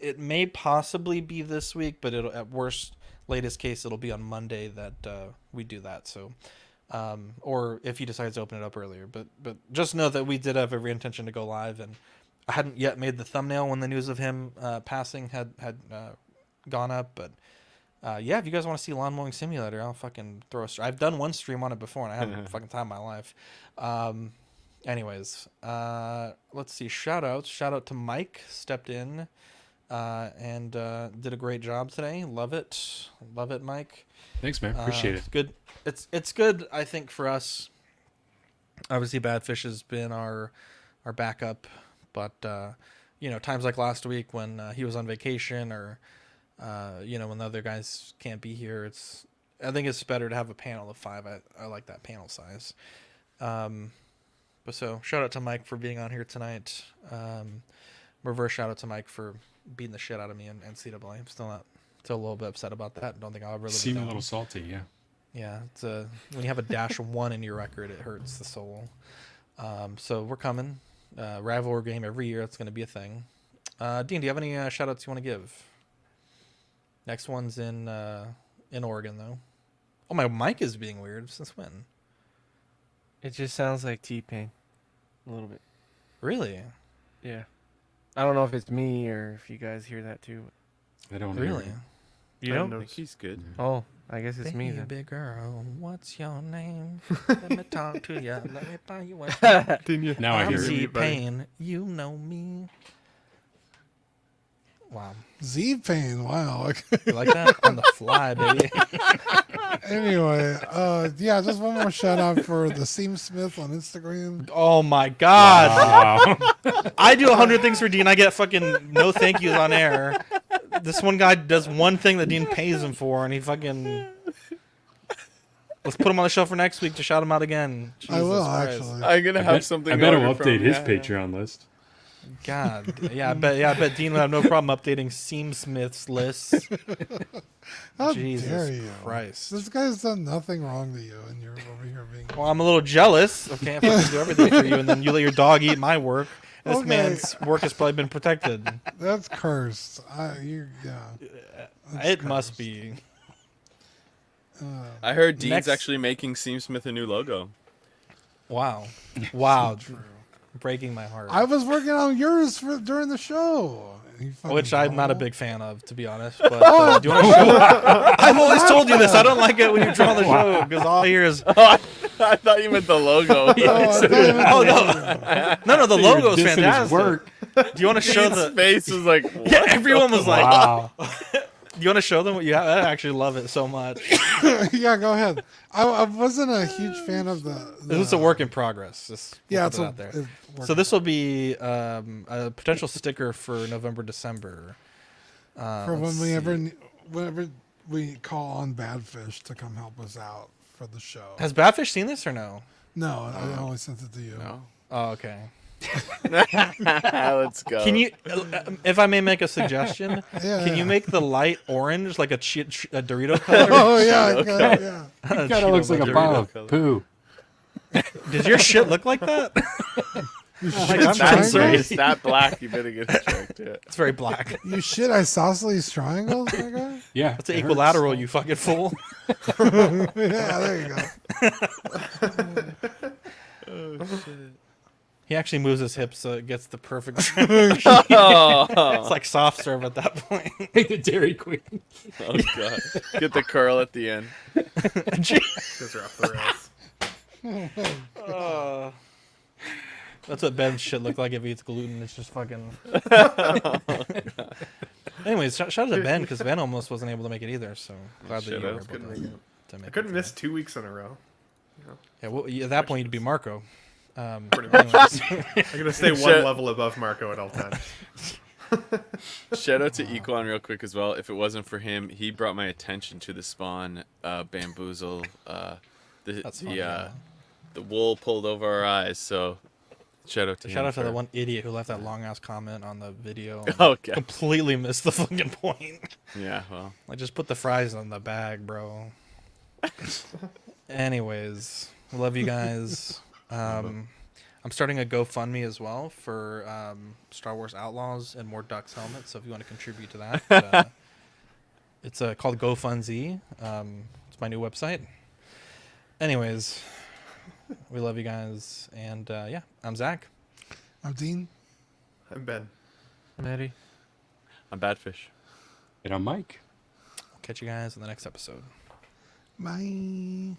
it may possibly be this week, but it'll, at worst, latest case, it'll be on Monday that we do that. So, or if he decides to open it up earlier. But just know that we did have every intention to go live, and I hadn't yet made the thumbnail when the news of him passing had gone up, but yeah, if you guys want to see Lawn Mowing Simulator, I'll fucking throw a stream. I've done one stream on it before, and I haven't fucking time in my life. Anyways, let's see. Shout out to Mike, stepped in and did a great job today. Love it, Mike. Thanks, man. Appreciate it. It's good. It's good. I think for us, obviously, Badfish has been our backup, but times like last week when he was on vacation or. When the other guys can't be here, I think it's better to have a panel of 5. I like that panel size. But so shout out to Mike for being on here tonight. Reverse shout out to Mike for beating the shit out of me and CWA. I'm still a little bit upset about that. Don't think I'll ever seem a little salty. Yeah. Yeah. It's when you have a -1 in your record, it hurts the soul. So we're coming. Rivalry game every year. It's going to be a thing. Dean, do you have any shout outs you want to give? Next one's in Oregon, though. Oh, my mic is being weird. Since when? It just sounds like T-Pain. A little bit. Really? Yeah. I don't know if it's me or if you guys hear that, too. I don't really. You don't? I think he's good. Oh, I guess it's me then. Baby girl, what's your name? Let me talk to you. Let me buy you a Now I hear T-Pain. You know me. Wow. Z-Pain, wow. You like that? On the fly, baby. Anyway, yeah, just one more shout out for the Seam Smith on Instagram. Oh my God. Wow. I do 100 things for Dean. I get fucking no thank yous on air. This one guy does one thing that Dean pays him for, and he fucking... Let's put him on the show for next week to shout him out again. Jesus I will, Christ. actually. I'm going to have something. I bet he'll update his Patreon list. God, yeah, I bet Dean would have no problem updating Seam Smith's list. How Jesus dare you? Christ. This guy's done nothing wrong to you, and you're over here being... Well, I'm a little jealous. Okay, if I can do everything for you, and then you let your dog eat my work. This man's work has probably been protected. That's cursed. It cursed. must be. I heard Dean's actually making Seam Smith a new logo. Wow. Breaking my heart. I was working on yours during the show. Which I'm not a big fan of, to be honest. But do you want to show? I've always told you this. I don't like it when you draw the show because all I hear is. I thought you meant the logo. No, the logo is fantastic. Do you want to show Dean's face was like? Yeah, everyone was like. Wow. Do you want to show them what you have? I actually love it so much. Yeah, go ahead. I wasn't a huge fan of the This is a work in progress. It's out there. So this will be a potential sticker for November, December. For whenever we call on Badfish to come help us out for the show. Has Badfish seen this or no? No, I only sent it to you. No. Oh, okay. Let's go. Can you, if I may make a suggestion, can you make the light orange like a Dorito color? Oh yeah, yeah. It kind of looks like a pile of poo. Does your shit look like that? It's that black. You better get checked. Yeah. It's very black. You shit isosceles triangles, my guy? Yeah. It's an equilateral, you fucking fool. Yeah, there you go. Oh shit. He actually moves his hips so it gets the perfect. It's like soft serve at that point. Like the Dairy Queen. Oh god, get the curl at the end. Those are off the rails. That's what Ben's shit look like if he eats gluten. It's just fucking. Anyways, shout out to Ben because Ben almost wasn't able to make it either. So glad that you were able to make I couldn't miss 2 weeks in a row. Yeah, well, at that point you'd be Marco. Pretty much. I'm gonna stay one level above Marco at all times. Shout out to Equan real quick as well. If it wasn't for him, he brought my attention to the Spawn bamboozle. The wool pulled over our eyes. So shout out to him. Shout out to the one idiot who left that long ass comment on the video. And Okay. Completely missed the fucking point. Yeah, well. Like just put the fries on the bag, bro. Anyways, love you guys. I'm starting a GoFundMe as well for Star Wars Outlaws and more Ducks helmets. So if you want to contribute to that, it's called GoFundZ. It's my new website. Anyways, we love you guys, and yeah, I'm Zach. I'm Dean. I'm Ben. I'm Eddie. I'm Badfish. And I'm Mike. I'll catch you guys in the next episode. Bye.